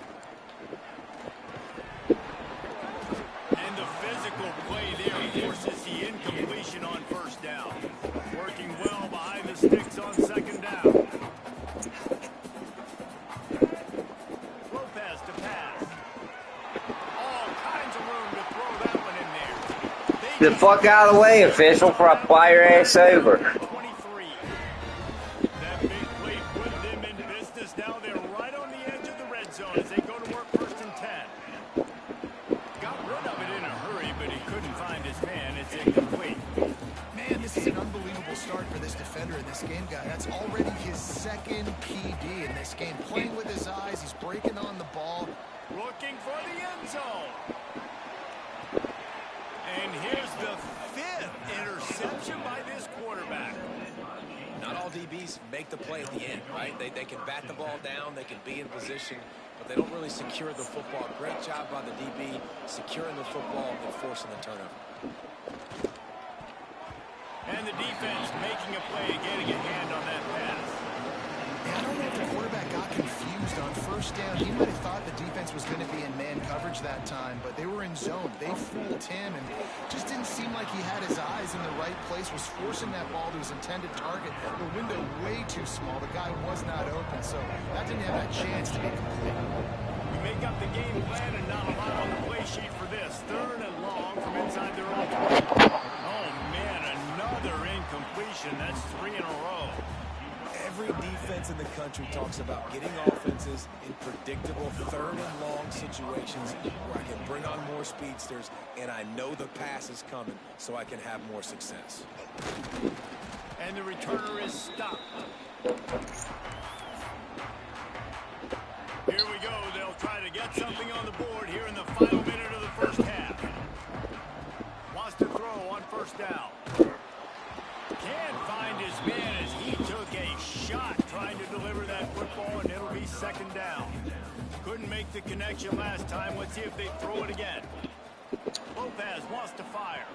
And the physical play there forces the incompletion on first down. Working well behind the sticks on second down. Lopez to pass. All kinds of room to throw that one in there. The fuck out of the way, official, before I fly your ass over. 23. That big play put them in business. Now they're right on the edge of the red zone as they go to work first and 10. Got rid of it in a hurry, but he couldn't find his man. It's incomplete. Man, this is an unbelievable start for this defender in this game, guy. That's already his second PD in this game. Playing with his eyes, he's breaking on the ball. Looking for the end zone. And here's the 5th interception by this quarterback. not all DBs make the play at the end, right? They can bat the ball down, they can be in position, but they don't really secure the football. Great job by the DB securing the football and forcing the turnover. And the defense making a play, getting a hand on that pass. Yeah, I don't know if the quarterback got confused on first down. He might have thought the defense was going to be in man coverage that time, but they were in zone. They fooled him, and just didn't seem like he had his eyes in the right place, was forcing that ball to his intended target. The window way too small. The guy was not open, so that didn't have a chance to be complete. We make up the game plan and not a lot on the play sheet for this. 3rd and long from inside their own 20. Oh, man, another incompletion. That's 3 in a row. Every defense in the country talks about getting offenses in predictable 3rd and long situations where I can bring on more speedsters and I know the pass is coming so I can have more success. And the returner is stopped. Here we go. They'll try to get something on the board here in the final minute of the first half. Wants to throw on first down. Can't find his man as he took a shot trying to deliver that football, and it'll be 2nd down. Couldn't make the connection last time. Let's see if they throw it again. Lopez wants to fire.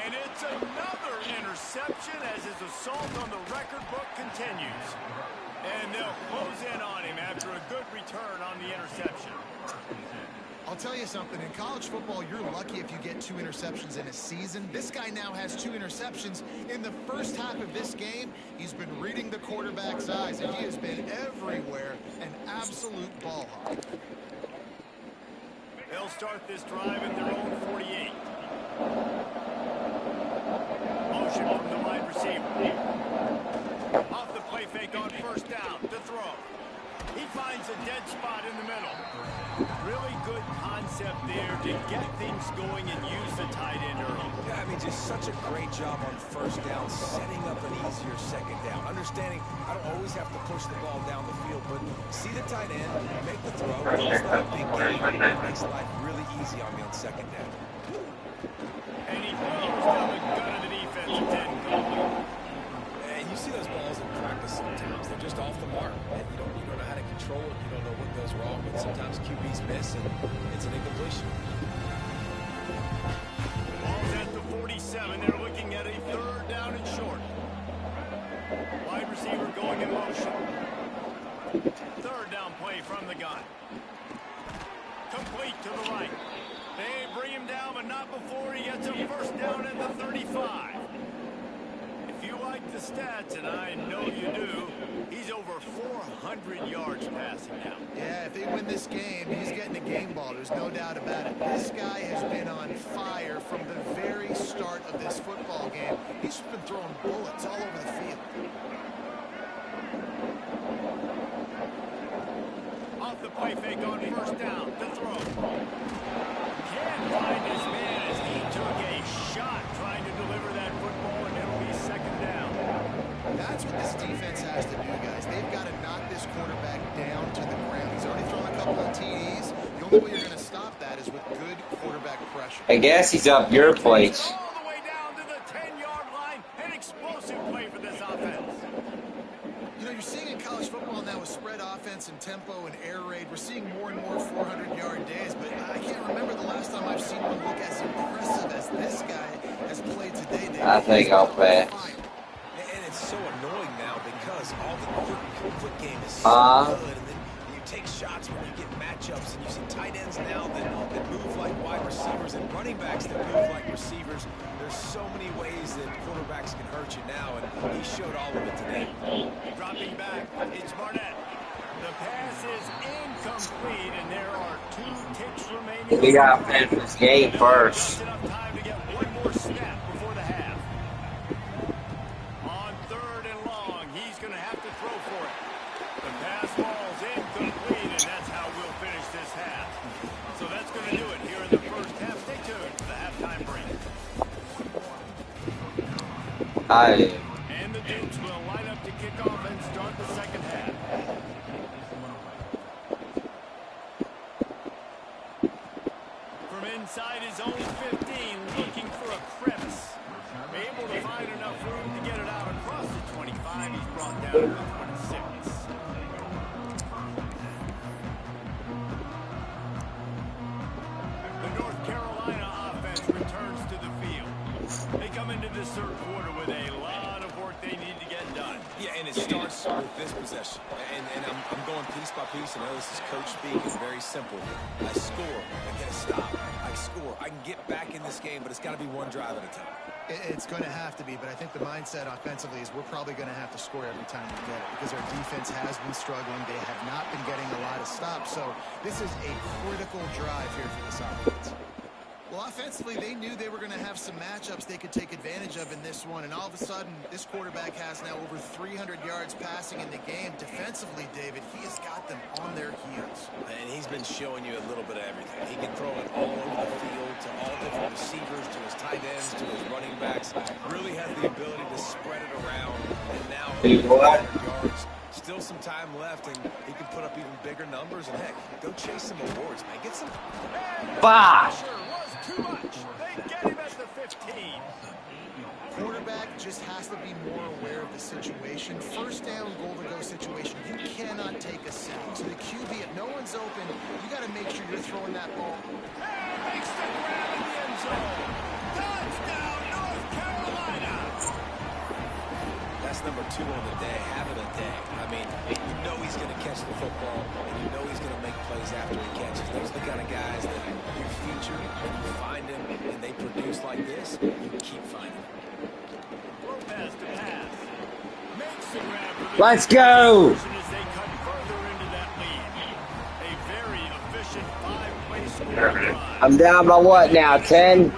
And it's another interception as his assault on the record book continues. And they'll close in on him after a good return on the interception. I'll tell you something, in college football, you're lucky if you get 2 interceptions in a season. This guy now has 2 interceptions. In the first half of this game, he's been reading the quarterback's eyes, and he has been everywhere, an absolute ball hawk. They'll start this drive at their own 48. Motion from the wide receiver. Off the play fake on first down, to throw. He finds a dead spot in the middle. Really good concept there to get things going and use the tight end early. Yeah, I mean, just such a great job on first down, setting up an easier 2nd down. Understanding I don't always have to push the ball down the field, but see the tight end, make the throw. It's not a big game. It makes life really easy on me on 2nd down. And he throws down the gun of the defense. It didn't go. And you see those balls in practice sometimes. They're just off the mark. And you don't know how to control it. You don't know what goes wrong. But sometimes QBs miss, and it's an incompletion. Ball's at the 47. They're looking at a 3rd down and short. Wide receiver going in motion. 3rd down play from the gun. Complete to the right. They bring him down, but not before he gets a 1st down at the 35. If you like the stats, and I know you do, he's over 400 yards passing now. Yeah, if they win this game, he's getting a game ball. There's no doubt about it. This guy has been on fire from the very start of this football game. He's been throwing bullets all over the field. Off the play fake on first down, to throw. Can't find his man as he took a shot trying to deliver that football, and it'll be 2nd down. That's what this defense has to do, guys. They've got to knock this quarterback down to the ground. He's already thrown a couple of TDs. The only way you're going to stop that is with good quarterback pressure. I guess he's up your place. All the way down to the 10-yard line. An explosive play for this offense. You know, you're seeing in college football now with spread offense and tempo and air raid, we're seeing more and more 400-yard days, but I can't remember the last time I've seen one look as impressive as this guy has played today. I think I'll pass. And it's so annoying now because all the quick game is so good, and then you take shots when you get matchups, and you see tight ends now that move like wide receivers and running backs that move like receivers. There's so many ways that quarterbacks can hurt you now, and he showed all of it today. Dropping back, it's Barnett. The pass is incomplete, and there are 2 ticks remaining. We got to finish this game first. Just enough time to get one more snap before the half. On 3rd and long, he's going to have to throw for it. The pass ball's incomplete, and that's how we'll finish this half. So that's going to do it here in the first half. Stay tuned for the halftime break. And the Dukes will line up to kick off and start the 2nd half. From inside his own 15, looking for a crevice. Able to find enough room to get it out across the 25 time he's brought down to the 26. The North Carolina offense returns to the field. They come into this third quarter with a lot of work they need to get done. Yeah, and it starts with this possession. And I'm going piece by piece. I know this is coach speak. It's very simple. I score. I get a stop. I score. I can get back in this game, but it's got to be one drive at a time. It's going to have to be, but I think the mindset offensively is we're probably going to have to score every time we get it because our defense has been struggling. They have not been getting a lot of stops, so this is a critical drive here for this offense. Well, offensively, they knew they were going to have some matchups they could take advantage of in this one, and all of a sudden, this quarterback has now over 300 yards passing in the game. Defensively, David, he has got them on their heels. And he's been showing you a little bit of everything. He can throw it all over the field to all different receivers, to his tight ends, to his running backs. Really has the ability to spread it around, and now over 300 yards. Still some time left, and he can put up even bigger numbers. And heck, go chase some awards, man. Get some. Bah! Too much. They get him at the 15. Quarterback just has to be more aware of the situation. First down, goal to go situation. You cannot take a sack. So the QB, if no one's open, you got to make sure you're throwing that ball. Hey, makes the grab in the end zone. Touchdown, North Carolina. That's number 2 on the day, having a day. I mean, you know he's going to catch the football, and you know he's going to make plays after he catches. Those are the kind of guys that you feature, and you find them, and they produce like this, you keep finding them. Lopez to pass. Makes the grab. Let's go! As they cut further into that lead. A very efficient 5-play scoring drive. I'm down by what now, 10? With a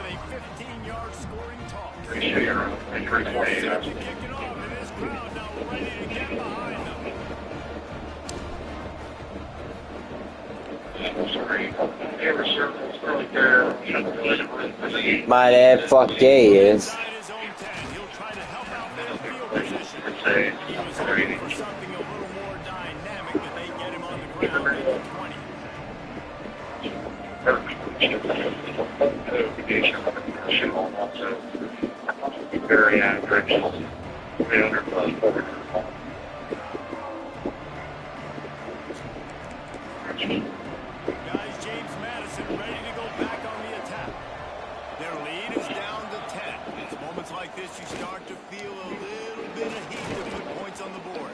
15-yard scoring toss. Appreciate your Kicking off, and this crowd now ready to get behind them. My dad fuck yeah he is. Inside his own 10, he'll try to help out their field position. He was hoping for something a little more dynamic, but they get him on the ground at the 20. Very accurate. 300 plus forward. Guys, James Madison ready to go back on the attack. Their lead is down to 10. It's moments like this you start to feel a little bit of heat to put points on the board.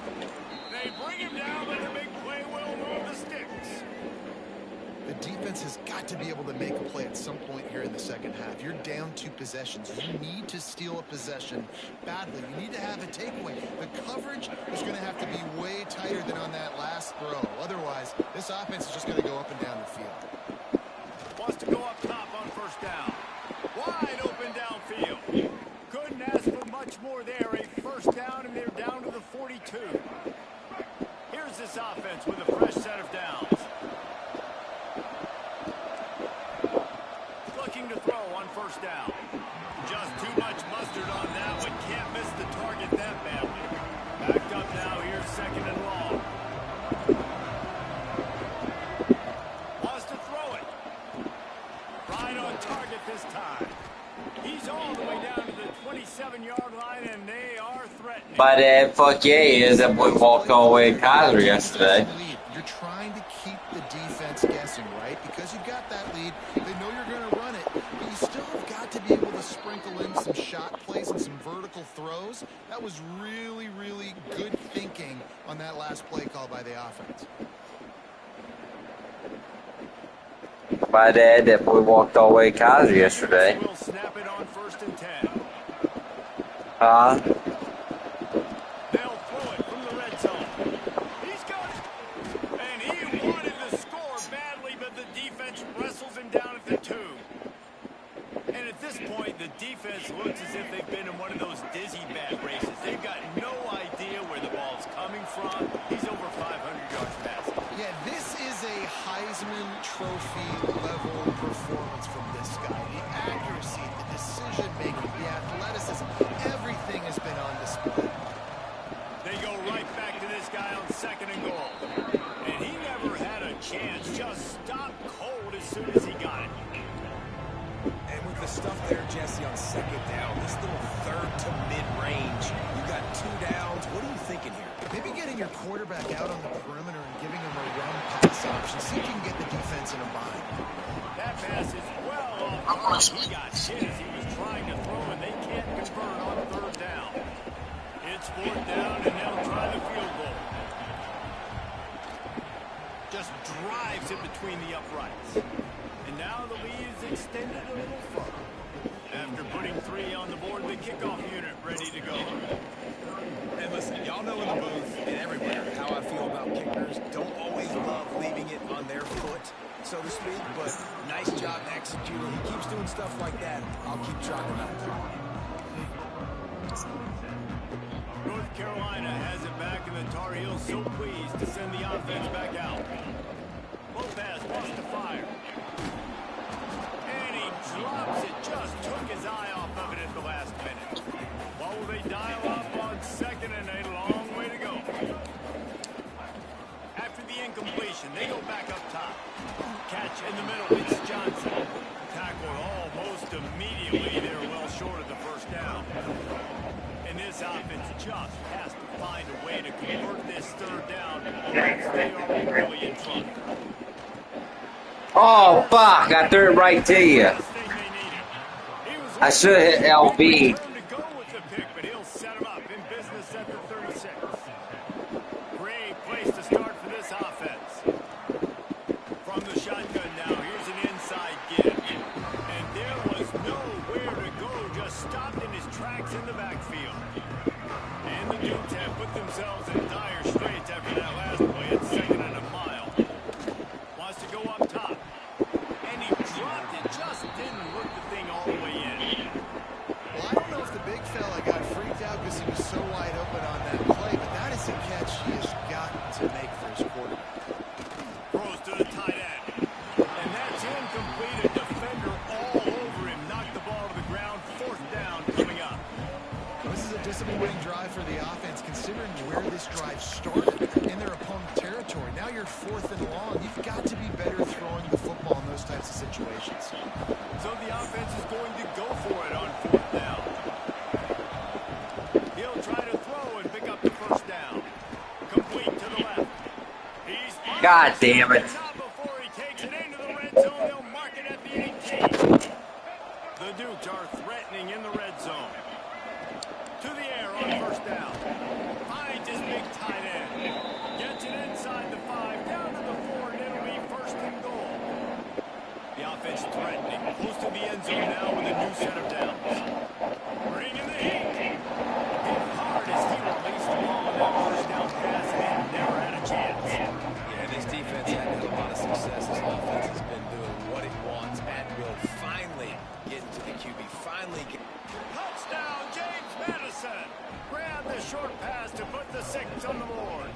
They bring him down, but the big play will move the sticks. The defense has got to be able to make a play at some point here in the second half. You're down 2 possessions. You need to steal a possession badly. You need to have a takeaway. The coverage is going to have to be way tighter than on that last throw. Otherwise, this offense is just going to go up and down the field. Wants to go up top on first down. Wide open downfield. Couldn't ask for much more there. A first down, and they're down to the 42. Here's this offense with a fresh set of downs. Looking to throw on first down. Just too much mustard on that one. Can't miss the target that badly. Backed up now. Here's second and long. Wants to throw it. Right on target this time. He's all the way down to the 27-yard line, and they are threatening. My dad fuck yeah he is. That boy walked all the way to Kaiser yesterday. You're trying to keep the defense guessing, right? Because you've got that lead, they know you're going to run it, but you still have got to be able to sprinkle in some shot plays and some vertical throws. That was really, really good thinking on that last play call by the offense. My dad, that boy walked all the way to Kaiser yesterday. Will snap it on first and 10. Huh? They'll throw it from the red zone. He's got it. And he wanted to score badly, but the defense wrestles him down at the 2. And at this point, the defense looks as if they've been in one of those dizzy bat races. They've got no idea where the ball's coming from. He's over 500 yards passing. Yeah, this is a Heisman Trophy level performance from this guy. The accuracy, the decision-making, the athleticism, everything has been on display. They go right back to this guy on second and goal. And he never had a chance. Just stopped cold as soon as he got it. And with the stuff there, Jesse, on second down, this little third to mid-range, you got 2 downs. What do you think? motion. See if you can get the defense in a bind. That pass is well off. He got hit as he was trying to throw, and they can't convert on third down. It's fourth down, and they'll try the field goal. Just drives it between the uprights. And now the lead is extended a little further. After putting 3 on the board, the kickoff unit ready to go. And listen, y'all know in the booth and everywhere how I feel about kickers. Don't always love leaving it on their foot, so to speak, but nice job executing. He keeps doing stuff like that. I'll keep chalking up. North Carolina has it back, and the Tar Heels so pleased to send the offense back out. Lopez wants to fire. And he drops it. Just took his eye off of it at the last minute. What will they dial up on second, and a long way to go. After the incompletion, they go back up top. Catch in the middle, it's Johnson. Tackled almost immediately. They're well short of the first down. And this offense just has to find a way to convert this third down. They are really in front. Oh, fuck. I threw it right to you. I should have hit LB. But he'll set him up in business at the 36. Great place to start for this offense. From the shotgun now, here's an inside give. And there was nowhere to go, just stopped in his tracks in the backfield. And the Dudes have put themselves in dire straits after that last play. It's second and a mile. Wants to go up top. And he dropped it, just didn't look the thing all the way in. Well, I don't know if the big fella got freaked out because he was so wide open on that play, but that is a catch he has got to make for his quarterback. Throws to the tight end. And that's incomplete. A defender all over him. Knocked the ball to the ground. Fourth down coming up. This is a disappointing drive for the offense, considering where this drive started in their opponent's territory. Now you're fourth and long. You've got to be better throwing the football in those types of situations. So the offense is going to go for it on fourth down. He'll try to throw and pick up the first down. Complete to the left. He's God damn it. before he takes it into the red zone. They'll mark it at the 18. The Dukes are threatening in the red zone. To the air on first down. Finds his big tight end. Gets it inside the 5, down to the 4, and it'll be first and goal. The offense threatening. Close to the end zone now with a new set of downs. Bringing the heat. Hit hard as he released the ball on that first down pass and never had a chance. Yeah, this defense hasn't had a lot of success. This offense has been doing what it wants and will finally get into the QB. Finally get... Touchdown, James Madison. Grab the short pass to put the 6 on the board.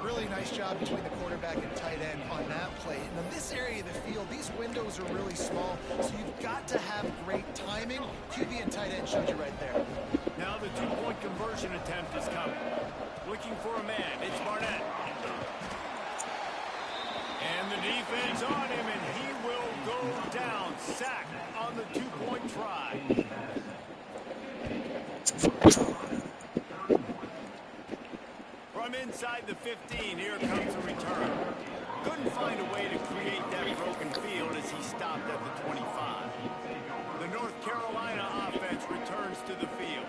Really nice job between the quarterback and tight end on that play. And in this area of the field, these windows are really small, so you've got to have great timing. QB and tight end showed you right there. Now the 2-point conversion attempt is coming. Looking for a man. It's Barnett. And the defense on him, and he will go down. Sack on the 2-point try. From inside the 15, here comes a return. Couldn't find a way to create that broken field as he stopped at the 25. The North Carolina offense returns to the field.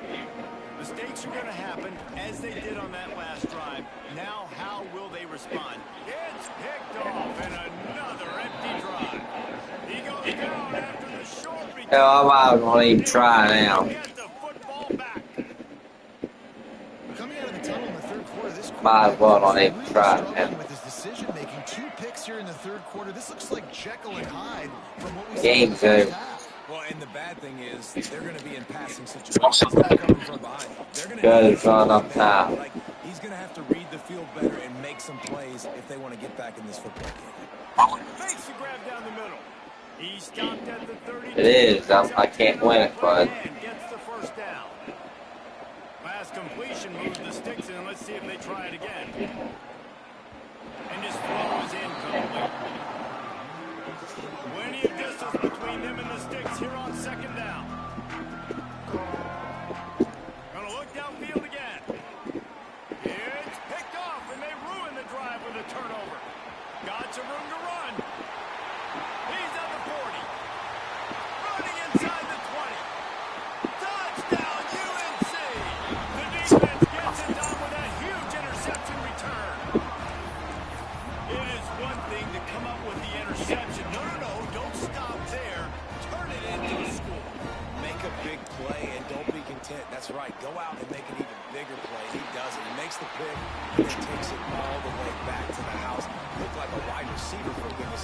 Mistakes are going to happen, as they did on that last drive. Now, how will they respond? It's picked off, and another empty drive. He goes down after the short return. Hell, I'm not even try now. Get the football back. Coming out of the tunnel in the third quarter, this Might as well not even really try, struggling man. with his decision making. 2 picks here in the third quarter. This looks like Jekyll and Hyde from what we saw in Game the first two. half. Well, and the bad thing is they're going to be in passing situations. They're coming from behind. They're going to Good, need it's on up to top. like he's going to have to read the field better and make some plays if they want to get back in this football game. Makes the grab down the middle. He stopped at the 32. It is. I can't win it, bud. And gets the first down. Last completion moves the sticks in. Let's see if they try it again. And his throw is incomplete. Plenty of distance between him and the sticks here on second down. Gonna look downfield again. It's picked off, and they ruin the drive with a turnover.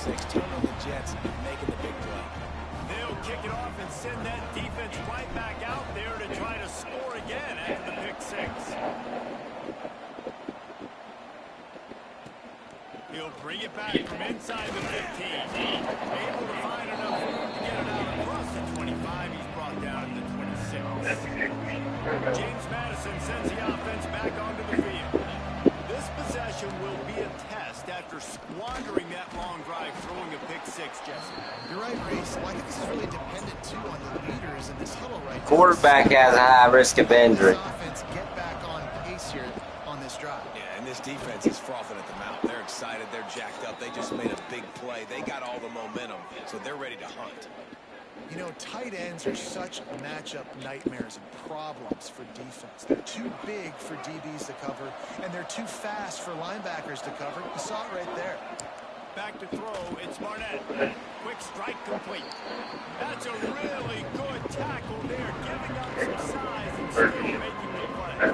26. Turn on the Jets, making the big play. They'll kick it off and send that defense right back out there to try to score again after the pick six. He'll bring it back from inside the 15. Able to find enough room to get it out across the 25. He's brought down in the 26. James Madison sends the offense back onto the field. This possession will be a test after squandering that long drive, throwing a pick six, Jesse. You're right, Reese. Well, I think this is really dependent, too, on the leaders in this huddle right now. Quarterback has a high risk of injury. This offense get back on pace here on this drive. Yeah, and this defense is frothing at the mouth. They're excited. They're jacked up. They just made a big play. They got all the momentum, so they're ready to hunt. You know, tight ends are such matchup nightmares and problems for defense. They're too big for DBs to cover, and they're too fast for linebackers to cover. You saw it right there. Back to throw, it's Barnett. Quick strike complete. That's a really good tackle there, giving up some size and still making the play.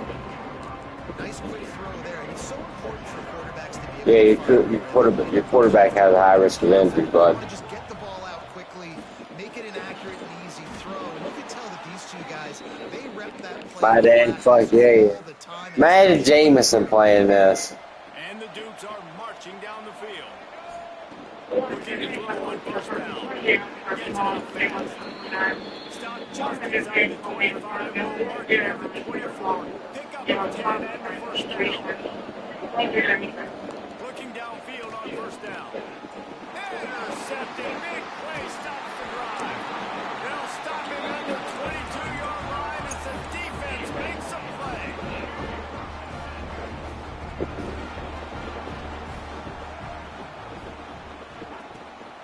Nice quick throw there, and it's so important for quarterbacks to be able Yeah, your quarterback has a high risk of injury, bud. to just get the ball out quickly, make it an accurate and easy throw. And you can tell that these two guys, they rep that play. My dad, fuck yeah. Imagine Jameson playing this. And the Dukes are marching down the field. Looking to throw on first down. Gets it off fast. Stop just inside the 25. Will work it at the 24. Pick up the 10 and the first down. Looking downfield on first down. Intercepted. Big play stops the drive. They'll stop him at the 22-yard line as the defense makes a play.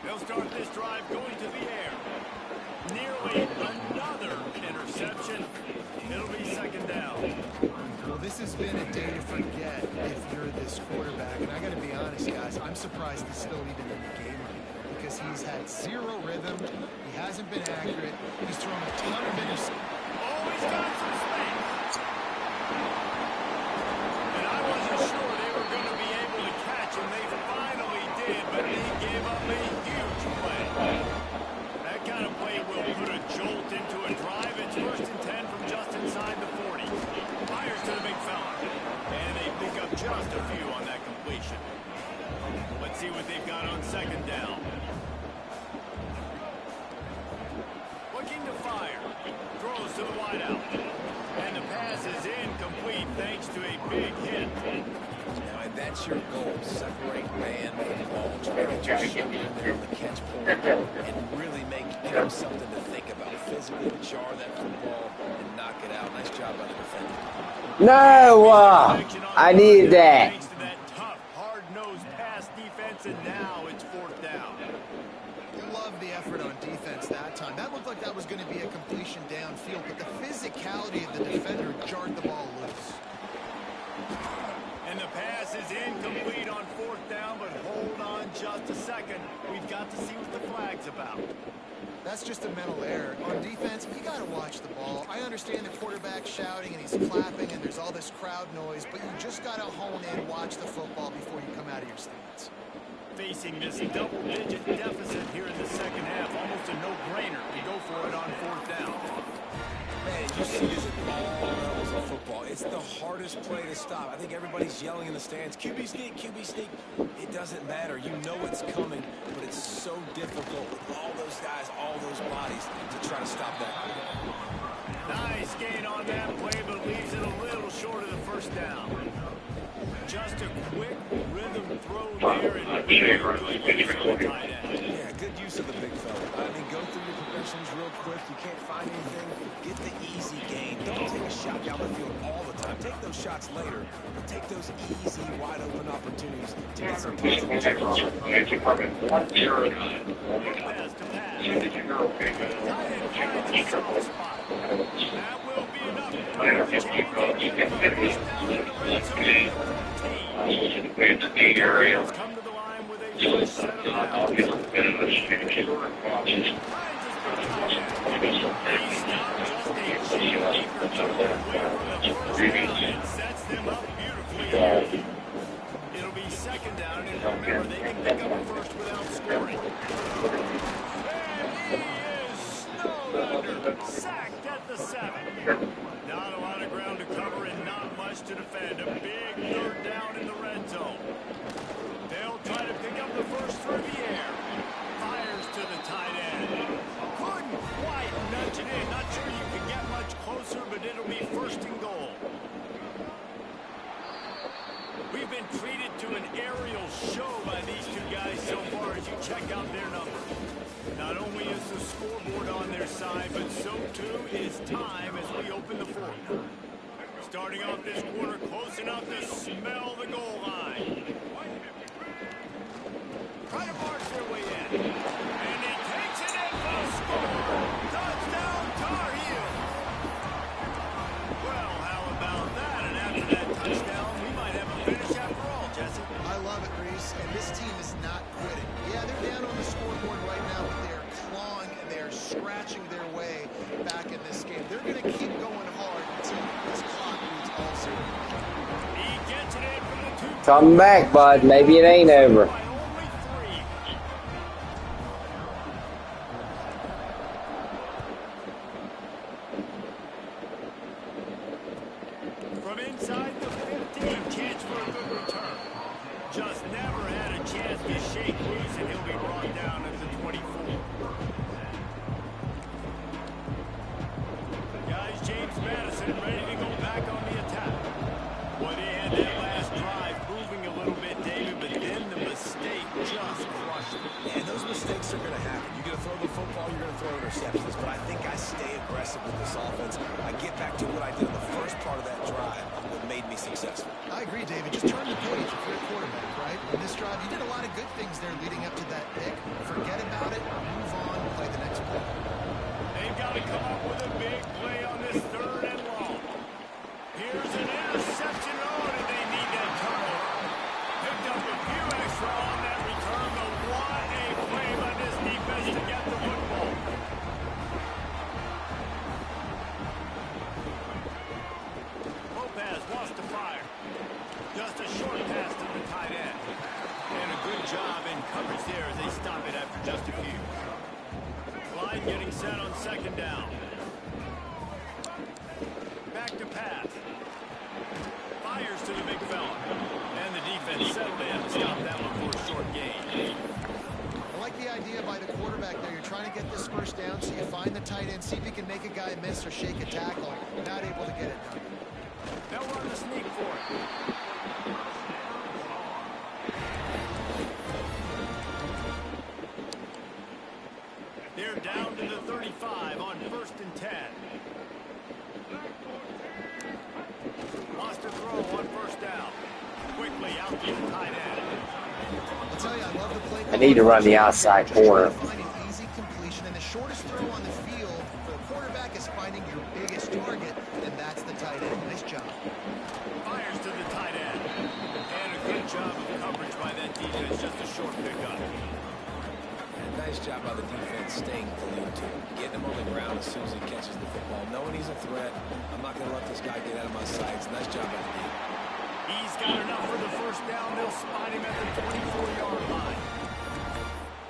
They'll start this drive going to the air. Nearly another interception. It'll be second down. Well, this has been a day to forget if you're this quarterback. And I got to be honest, guys, I'm surprised he's still even in the game right now because he's had zero rhythm. He hasn't been accurate. He's thrown a ton of interceptions. Oh, he's got some space. And I wasn't sure they were going to be able to catch him. They finally did, but they gave up a huge play. That kind of play will put a jolt into a drive. It's first and 10 from just inside the 40. Fires to the big fella. And they pick up just a few on that completion. Let's see what they've got on second down. Looking to fire. Throws to the wideout. And the pass is incomplete thanks to a big hit. Now, and that's your goal. Separate man from the ball. Try to get your shoulder in there on the catch point and really give him something to think about. Physically jar that football and knock it out. Nice job by the defender. No! I needed that. Thanks to that tough, hard-nosed pass defense, and now it's fourth down. Love the effort on defense that time. That looked like that was going to be a completion downfield, but the physicality of the defender jarred the ball loose. And the pass is incomplete on fourth down, but hold on just a second. We've got to see what the flag's about. That's just a mental error. On defense, you got to watch the ball. I understand the quarterback shouting and he's clapping and there's all this crowd noise, but you just got to hone in, watch the football before you come out of your stance. Facing this double-digit deficit here in the second half, almost a no-brainer to go for it on fourth down. Man, you see this at all levels of football. It's the hardest play to stop. I think everybody's yelling in the stands, QB sneak, QB sneak. It doesn't matter. You know it's coming, but it's so difficult with all those guys, all those bodies to try to stop that. Nice gain on that play, but leaves it a little short of the first down. Just a quick rhythm throw there and good use of the tight end. Yeah, good use of the big fella. I mean, go through your progressions real quick. You can't find anything. Get the easy gain. Don't take a shot down the field all the time. Take those shots later, but take those easy, wide-open opportunities to get some positive change. Pass to pass. Tight end finds a soft spot. That will be enough. The change will give him a first down in the red zone. Come to the line with a fresh set of downs. Finds his big tight end. He stopped just a cheap acre to away from the first down and sets them up beautifully. It'll be second down, and remember, they can pick up a first without scoring. scoring. And he is snowed under. Sacked at the 7. Not a lot of ground to cover and not much to defend. A big third down in the red zone. They'll try to pick up the first through the air. Fires to the tight end. Couldn't quite nudge it in. Not sure you can get much closer, but it'll be first and goal. We've been treated to an aerial show by these two guys so far as you check out their numbers. Not only is the scoreboard on their side, but so too is time as we open the fourth. Starting off this quarter close enough to smell the goal line. Try to march their way in. And he takes it in for a score. Touchdown, Tar Heels. Well, how about that? And after that touchdown, we might have a finish after all, Jesse. I love it, Reese, and this team is not quitting. Yeah, they're down on the scoreboard right now, but they are clawing and they are scratching their way back in this game. They're going to keep going hard until this clock reads all zero. He gets it in from the 2. Come back, bud. Maybe it ain't over. By only 3. From inside the 15, chance for a good return. Just never had a chance to shake loose, and he'll be brought down at the 24. Guys, James Madison ready to go back on the attack. Well, they had that last drive moving a little bit, David, but then the mistake just crushed it. Yeah, those mistakes are going to happen. You're going to throw the football, you're going to throw interceptions, but I think I stay aggressive with this offense. I get back to what I did in the first part of that drive that made me successful. I agree, David. Just turn the page if you're a quarterback, right? In this drive, you did a lot of good things there leading up to that pick. Forget about it, move on, play the next play. They've got to come up with a big play on this 3rd and long. Here's an interception. Oh, did they need that turnover? Picked up a few extra on that return, but what a play by this defense to get the football. Lopez wants to fire. Just a short pass to the tight end. And a good job in coverage there as they stop it after just a few. Line getting set on 2nd down. Back to pass. Fires to the big fella. And the defense settled in to stop that one for a short gain. I like the idea by the quarterback there. You're trying to get this first down, so you find the tight end, see if you can make a guy miss or shake a tackle. Not able to get it done. They'll run the sneak for it. They're down to the 35 on 1st and 10. Lost a throw on 1st down. Quickly out to the tight end. I'll tell you, I love the play. I need to run the outside corner. Find an easy completion, and the shortest throw on the field for the quarterback is finding your biggest target, and that's the tight end. Nice job. Fires to the tight end. And a good job of coverage by that defense. Just a short pickup. Nice job by the defense staying glued to him. Getting him on the ground as soon as he catches the football. Knowing he's a threat, I'm not going to let this guy get out of my sights. Nice job by the defense. He's got enough for the first down. They'll spot him at the 24-yard line.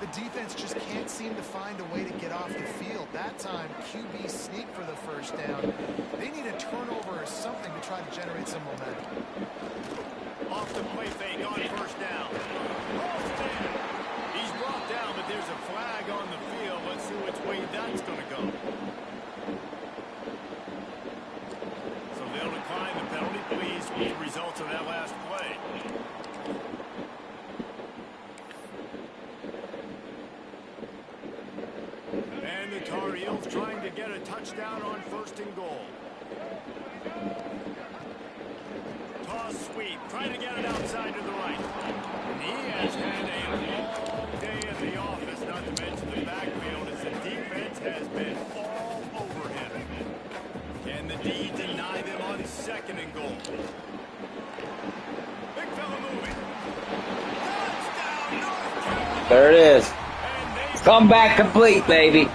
The defense just can't seem to find a way to get off the field. That time, QB sneak for the first down. They need a turnover or something to try to generate some momentum. Off the play fake on 1st down. He's brought down, but there's a flag on the field. Let's see which way that's going to go. So they'll decline the penalty. Pleased with the results of that last play. And the Tar Heels trying to get a touchdown on 1st and goal. Toss sweep, trying to get it outside to the right. And he has had a long day in the office, not to mention the backfield, as the defense has been all over him. Can the D deny them on 2nd and goal? Big fella moving. Touchdown, North Carolina. There it is. Come back complete, baby. That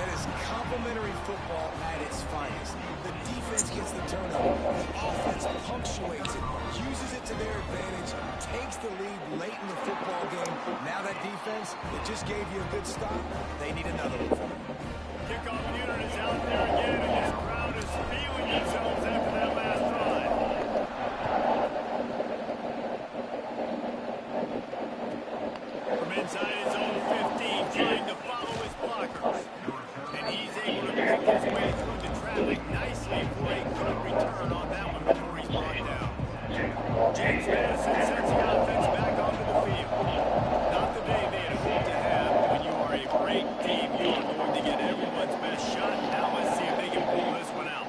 is complimentary football at its finest. The defense gets the turnover. The offense punctuates it, uses it to their advantage, takes the lead late in the football game. Now that defense that just gave you a good stop, they need another one for them. Kickoff unit is out there again, and this crowd is feeling themselves after that last drive. From inside his own 15, trying to follow his blockers. And he's able to pick his way through the traffic nicely for a good return on that one before he's brought down. James Madison sends the offense back onto the field. Not the day they had hoped to have. When you are a great team, you are going to get everyone's best shot. Now let's see if they can pull this one out.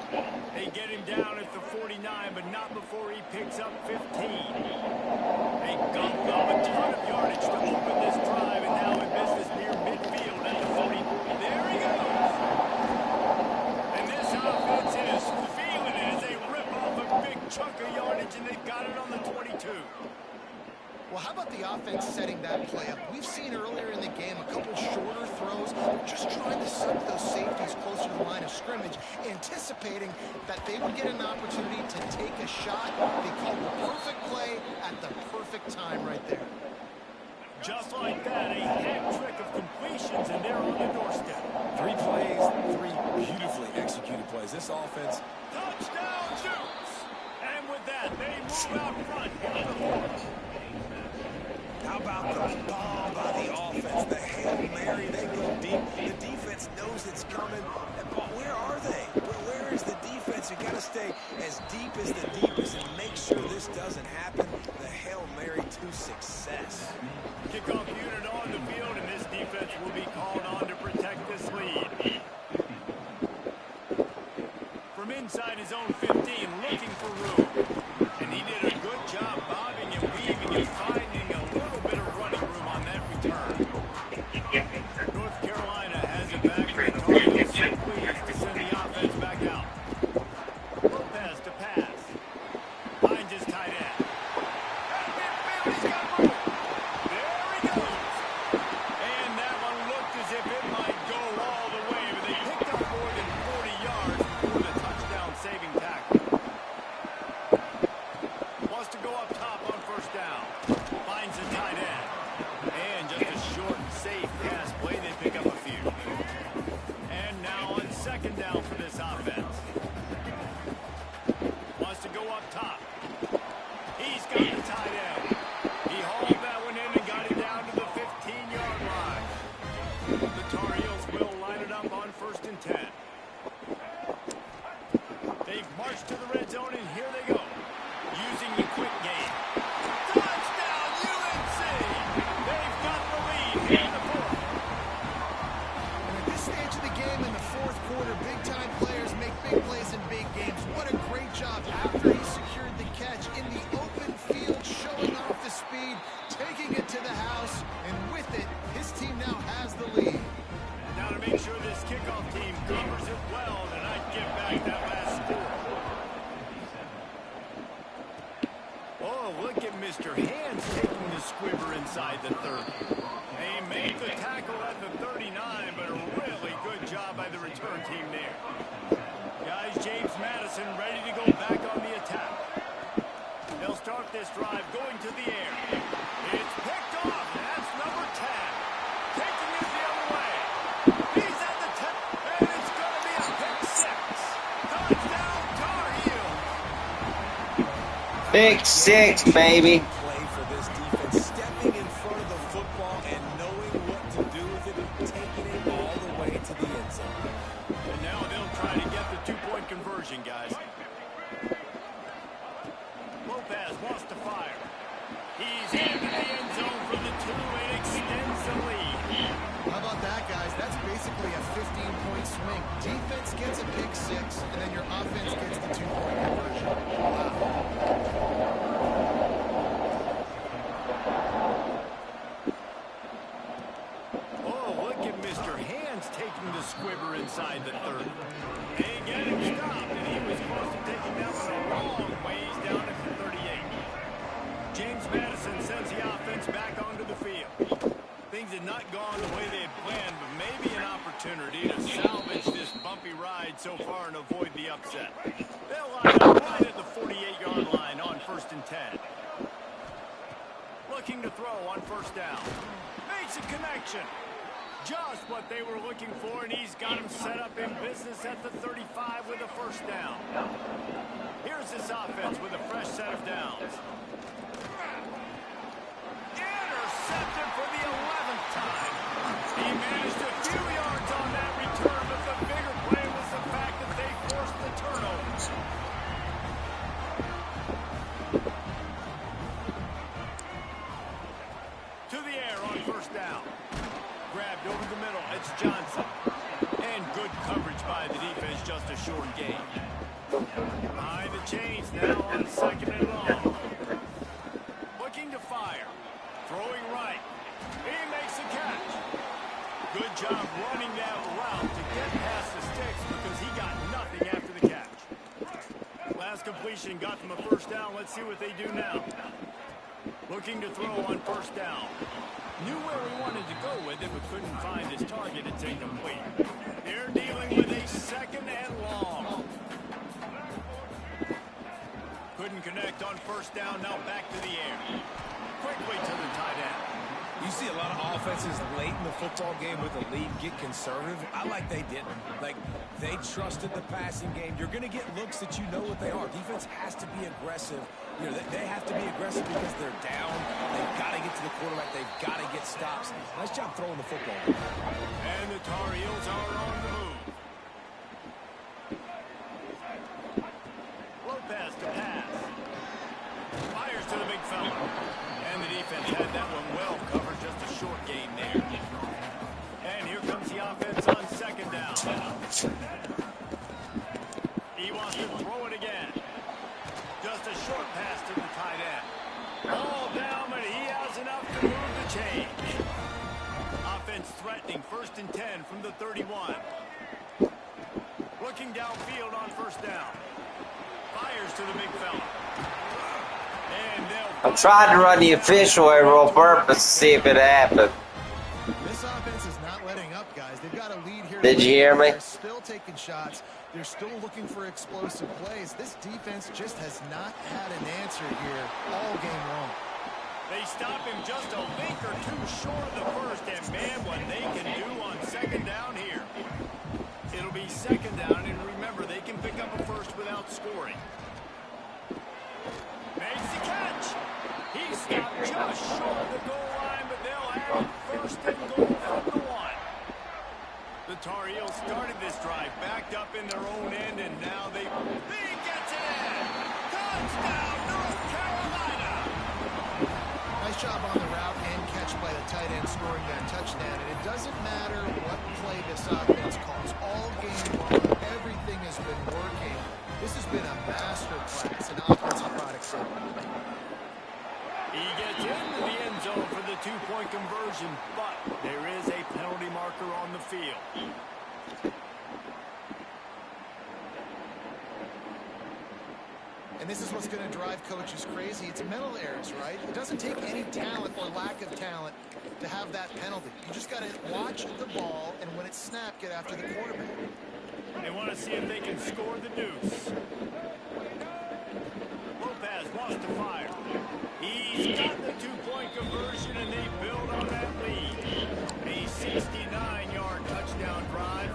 They get him down at the 49, but not before he picks up 15. They gobbled up a ton of yardage to open this drive, and now in business near midfield at the 40. There he goes. And this offense is feeling it as they rip off a big chunk of yardage, and they've got it on the 22. Well, how about the offense setting that play up? We've seen earlier in the game a couple shorter throws, just trying to suck those safeties closer to the line of scrimmage, anticipating that they would get an opportunity to take a shot. They called the perfect play at the perfect time right there. Just like that, a hat trick of completions, and they're on the doorstep. 3 plays, 3 beautifully executed plays. This offense. Touchdown, Jukes! And with that, they move out front here on the fourth. How about the bomb by the offense? The Hail Mary, they go deep. The defense knows it's coming. But where are they? Where is the defense? You got to stay as deep as the deepest and make sure this doesn't happen. The Hail Mary to success. Kickoff unit on the field, and this defense will be called on to protect this lead. From inside his own 15, looking for room. And he did a good job bobbing and weaving and finding a little bit of running room on that return. North Carolina has it back for the Tar Heels, so pleased to send the offense back out. Lopez to pass. Finds his tight end. He's got room. There he goes. And that one looked as if it might go all the way, but they picked up more than 40 yards before the touchdown-saving tackle. Wants to go up top on first down. Finds the tight end. And just a short, safe pass play. They pick up a few. And now on second down for this offense. Wants to go up top. He's got the tight end. He hauled that one in and got it down to the 15-yard line. The Tar Heels will line it up on 1st and 10. They've marched to the red zone, and here they go. Using the quick game. Touchdown, UNC! They've got the lead here in the fourth. And at this stage of the game in the fourth quarter, big-time players make big plays in big games. What a great job after he secured the catch in the open field, showing off the speed, taking it to the house, and with it, his team now has the lead. Now to make sure this kickoff team covers it well, and I'd give back that last score. Oh, look at Mr. Hands taking the squibber inside the 30. They made the tackle at the 39, but a really good job by the return team there. Guys, James Madison ready to go back on the attack. They'll start this drive going to the air. It's picked off, and that's number 10. Taking it the other way. He's at the 10, and it's going to be a pick 6. Touchdown, Tar Heels. Pick 6, baby. Play for this defense, stepping in front of the football and knowing what to do with it and taking it all the way to the end zone. And now they'll try to get the 2-point conversion, guys. Lopez wants to fire. He's into the end zone from the 2 and extends the lead. How about that, guys? That's basically a 15-point swing. Defense gets a pick 6, and then your offense gets the 2-point conversion. Wow. Oh, look at Mr. Hands taking the squibber inside the 30. They get him stopped, and he was supposed to take him down a long ways down at the 38. James Madison sends the offense back onto the field. Things had not gone the way they had planned, but maybe an opportunity to salvage this bumpy ride so far and avoid the upset. They'll line up right at the 48-yard line on 1st and 10. Looking to throw on first down. Makes a connection. Just what they were looking for, and he's got him set up in business at the 35 with a first down. Here's this offense with a fresh set of downs. Intercepted for the 11th time. He managed a few yards on that return, but the bigger play was the fact that they forced the turnovers. To the air on first down. Grabbed over the middle. It's Johnson. And good coverage by the defense, just a short gain. Behind the chains now on second and long. Looking to fire. Throwing right. He makes the catch. Good job running that route to get past the sticks because he got nothing after the catch. Last completion got them a first down. Let's see what they do now. Looking to throw on first down. Knew where he wanted to go with it, but couldn't find his target. It's incomplete. They're dealing with a second and long. Couldn't connect on first down. Now back to the air. Quickly to the tight end. You see a lot of offenses late in the football game with a lead get conservative. I like they didn't. Like, they trusted the passing game. You're going to get looks that you know what they are. Defense has to be aggressive. You know, they have to be aggressive because they're down. They've got to get to the quarterback. They've got to get stops. Nice job throwing the football. And the Tar Heels are on the move. Lopez to pass. Fires to the big fella. And the defense had that one well covered. Just a short gain there. And here comes the offense on second down. He wants to throw it again. Just a short pass to the tight end. Ball down, but he has enough to move the change. Offense threatening, 1st and 10 from the 31. Looking downfield on first down. Fires to the big fella. And I'm trying to run the official error on purpose to see if it happened. This offense is not letting up, guys. They've got a lead here. Did you hear me? They're still taking shots. They're still looking for explosive plays. This defense just has not had an answer here all game long. They stop him just a link or two short of the first, and man, what they can do on second down here. It'll be second down, and remember, they can pick up a first without scoring. Makes the catch. He stopped just short of the goal line, but they'll have it 1st and goal from the 1. The Tar Heels started this drive, backed up in their own end, and now he gets it in. Touchdown, North Carolina. Nice job on the route and catch by the tight end scoring that touchdown. And it doesn't matter what play this offense calls. All game long, everything has been working. This has been a master class in offensive productivity. He gets into the end zone for the 2-point conversion, but there is a penalty marker on the field. And this is what's going to drive coaches crazy. It's mental errors, right? It doesn't take any talent or lack of talent to have that penalty. You just got to watch the ball, and when it's snapped, get after the quarterback. They want to see if they can score the deuce. Lopez wants to fire. He's got the 2-point conversion, and they build on that lead. A 69-yard touchdown drive.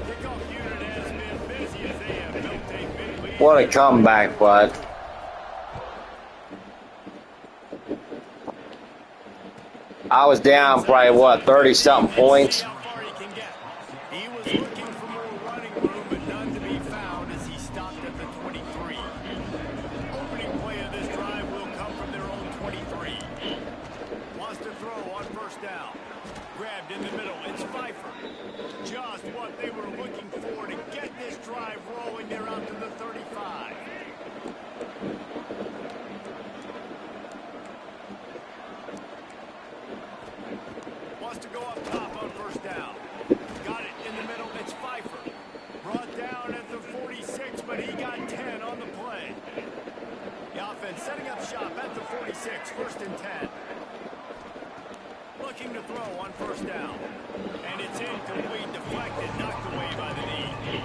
Kickoff unit has been busy as they have built a big lead. What a comeback, bud. I was down probably, what, 30-something points? He was looking for more running room, but none to be found as he stopped at the 23. Opening play of this drive will come from their own 23. Wants to throw on first down. Grabbed in the middle. It's Pfeiffer. Just what they were looking for to get this drive rolling. They're out to the 35. Wants to go up top on first down. Got it in the middle. It's Pfeiffer. Brought down at the 46, but he got 10 on the play. The offense setting up shop at the 46, 1st and 10. Looking to throw on first down. And it's incomplete, deflected, knocked away by the knee.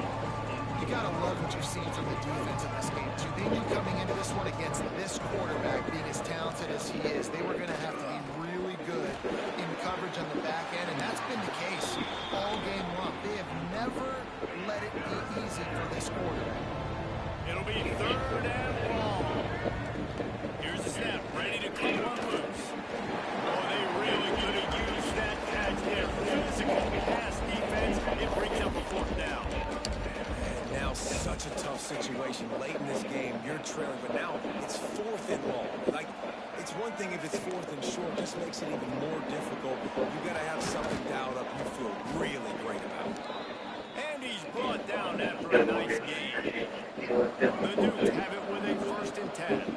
You got to love what you've seen from the defense in this game, too. They knew coming into this one against this quarterback, being as talented as he is, they were going to have to be really good in coverage on the back end, and that's been the case all game long. They have never let it be easy for this quarterback. It'll be 3rd and long. Here's the snap, ready to cut one loose. Oh, they really could have used that catch there. Physical pass defense. It brings up a 4th down. And now such a tough situation. Late in this game, you're trailing, but now it's 4th and long. Like, it's one thing if it's 4th and short, just makes it even more difficult. You got to have something dialed up you feel really great about. And he's brought down after a nice game. The Dukes have it with a 1st and 10.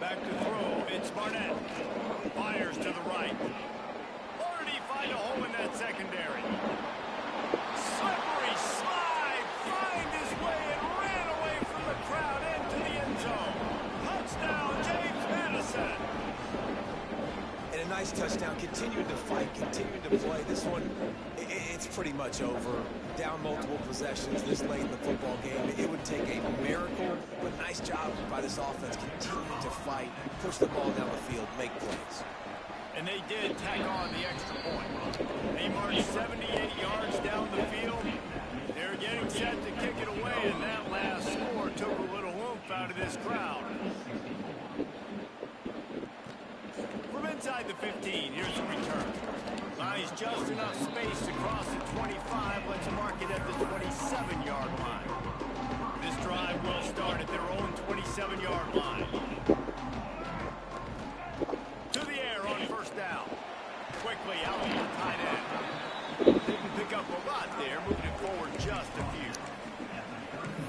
Back to throw. It's Barnett. Fires to the right. Or did he find a hole in that secondary? Slippery slide. Find his way and ran away from the crowd into the end zone. Touchdown, James Madison. And a nice touchdown. Continued to fight, continued to play. This one, it's pretty much over. Down multiple possessions this late in the football game. It would take a miracle, but nice job by this offense. Continue to fight, push the ball down the field, make plays. And they did tack on the extra point. They marched 78 yards down the field. They're getting set to kick it away, and that last score took a little oomph out of this crowd. From inside the 15, here's the return. Buys just enough space to cross the 25. Let's mark it at the 27-yard line. This drive will start at their own 27-yard line. To the air on 1st down. Quickly out to the tight end. Didn't pick up a lot there, moving it forward just a few.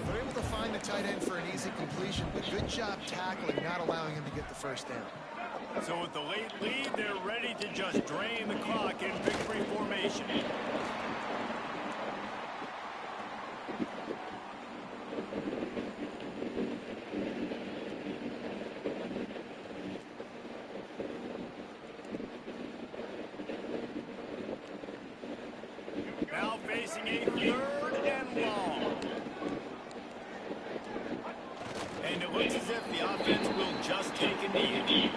They're able to find the tight end for an easy completion, but good job tackling, not allowing him to get the 1st down. So with the late lead, they're ready to just drain the clock in victory formation. Now facing a 3rd and long. And it looks as if the offense will just take a knee.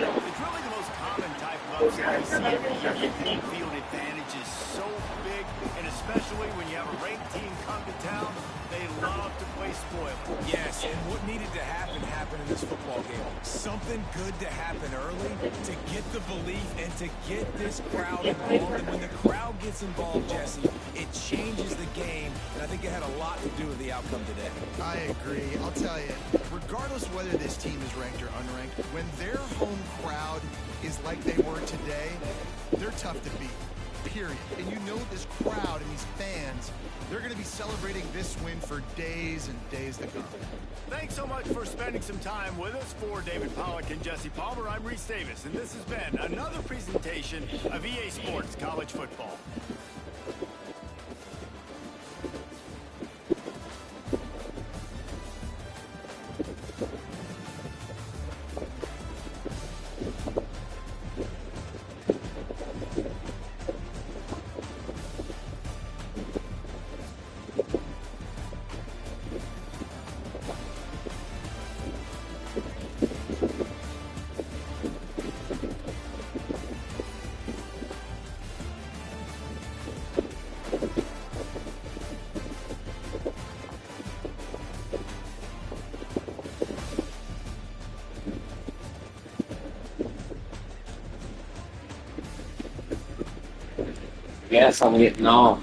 It's really the most common type of upset you see every year. Home field advantage is so big, and especially when you have a ranked team come to town, they love to play spoiler. Yes, and what needed to happen happened in this football game. Something good to happen early to get the belief and to get this crowd involved. And when the crowd gets involved, Jesse, it changes the game, and I think it had a lot to do with the outcome today. I agree. I'll tell you, regardless of whether this team is ranked or unranked, when their home crowd is like they were today, they're tough to beat, period. And you know this crowd and these fans, they're going to be celebrating this win for days and days to come. Thanks so much for spending some time with us. For David Pollack and Jesse Palmer, I'm Reese Davis, and this has been another presentation of EA Sports College Football. Yes, I'm getting off.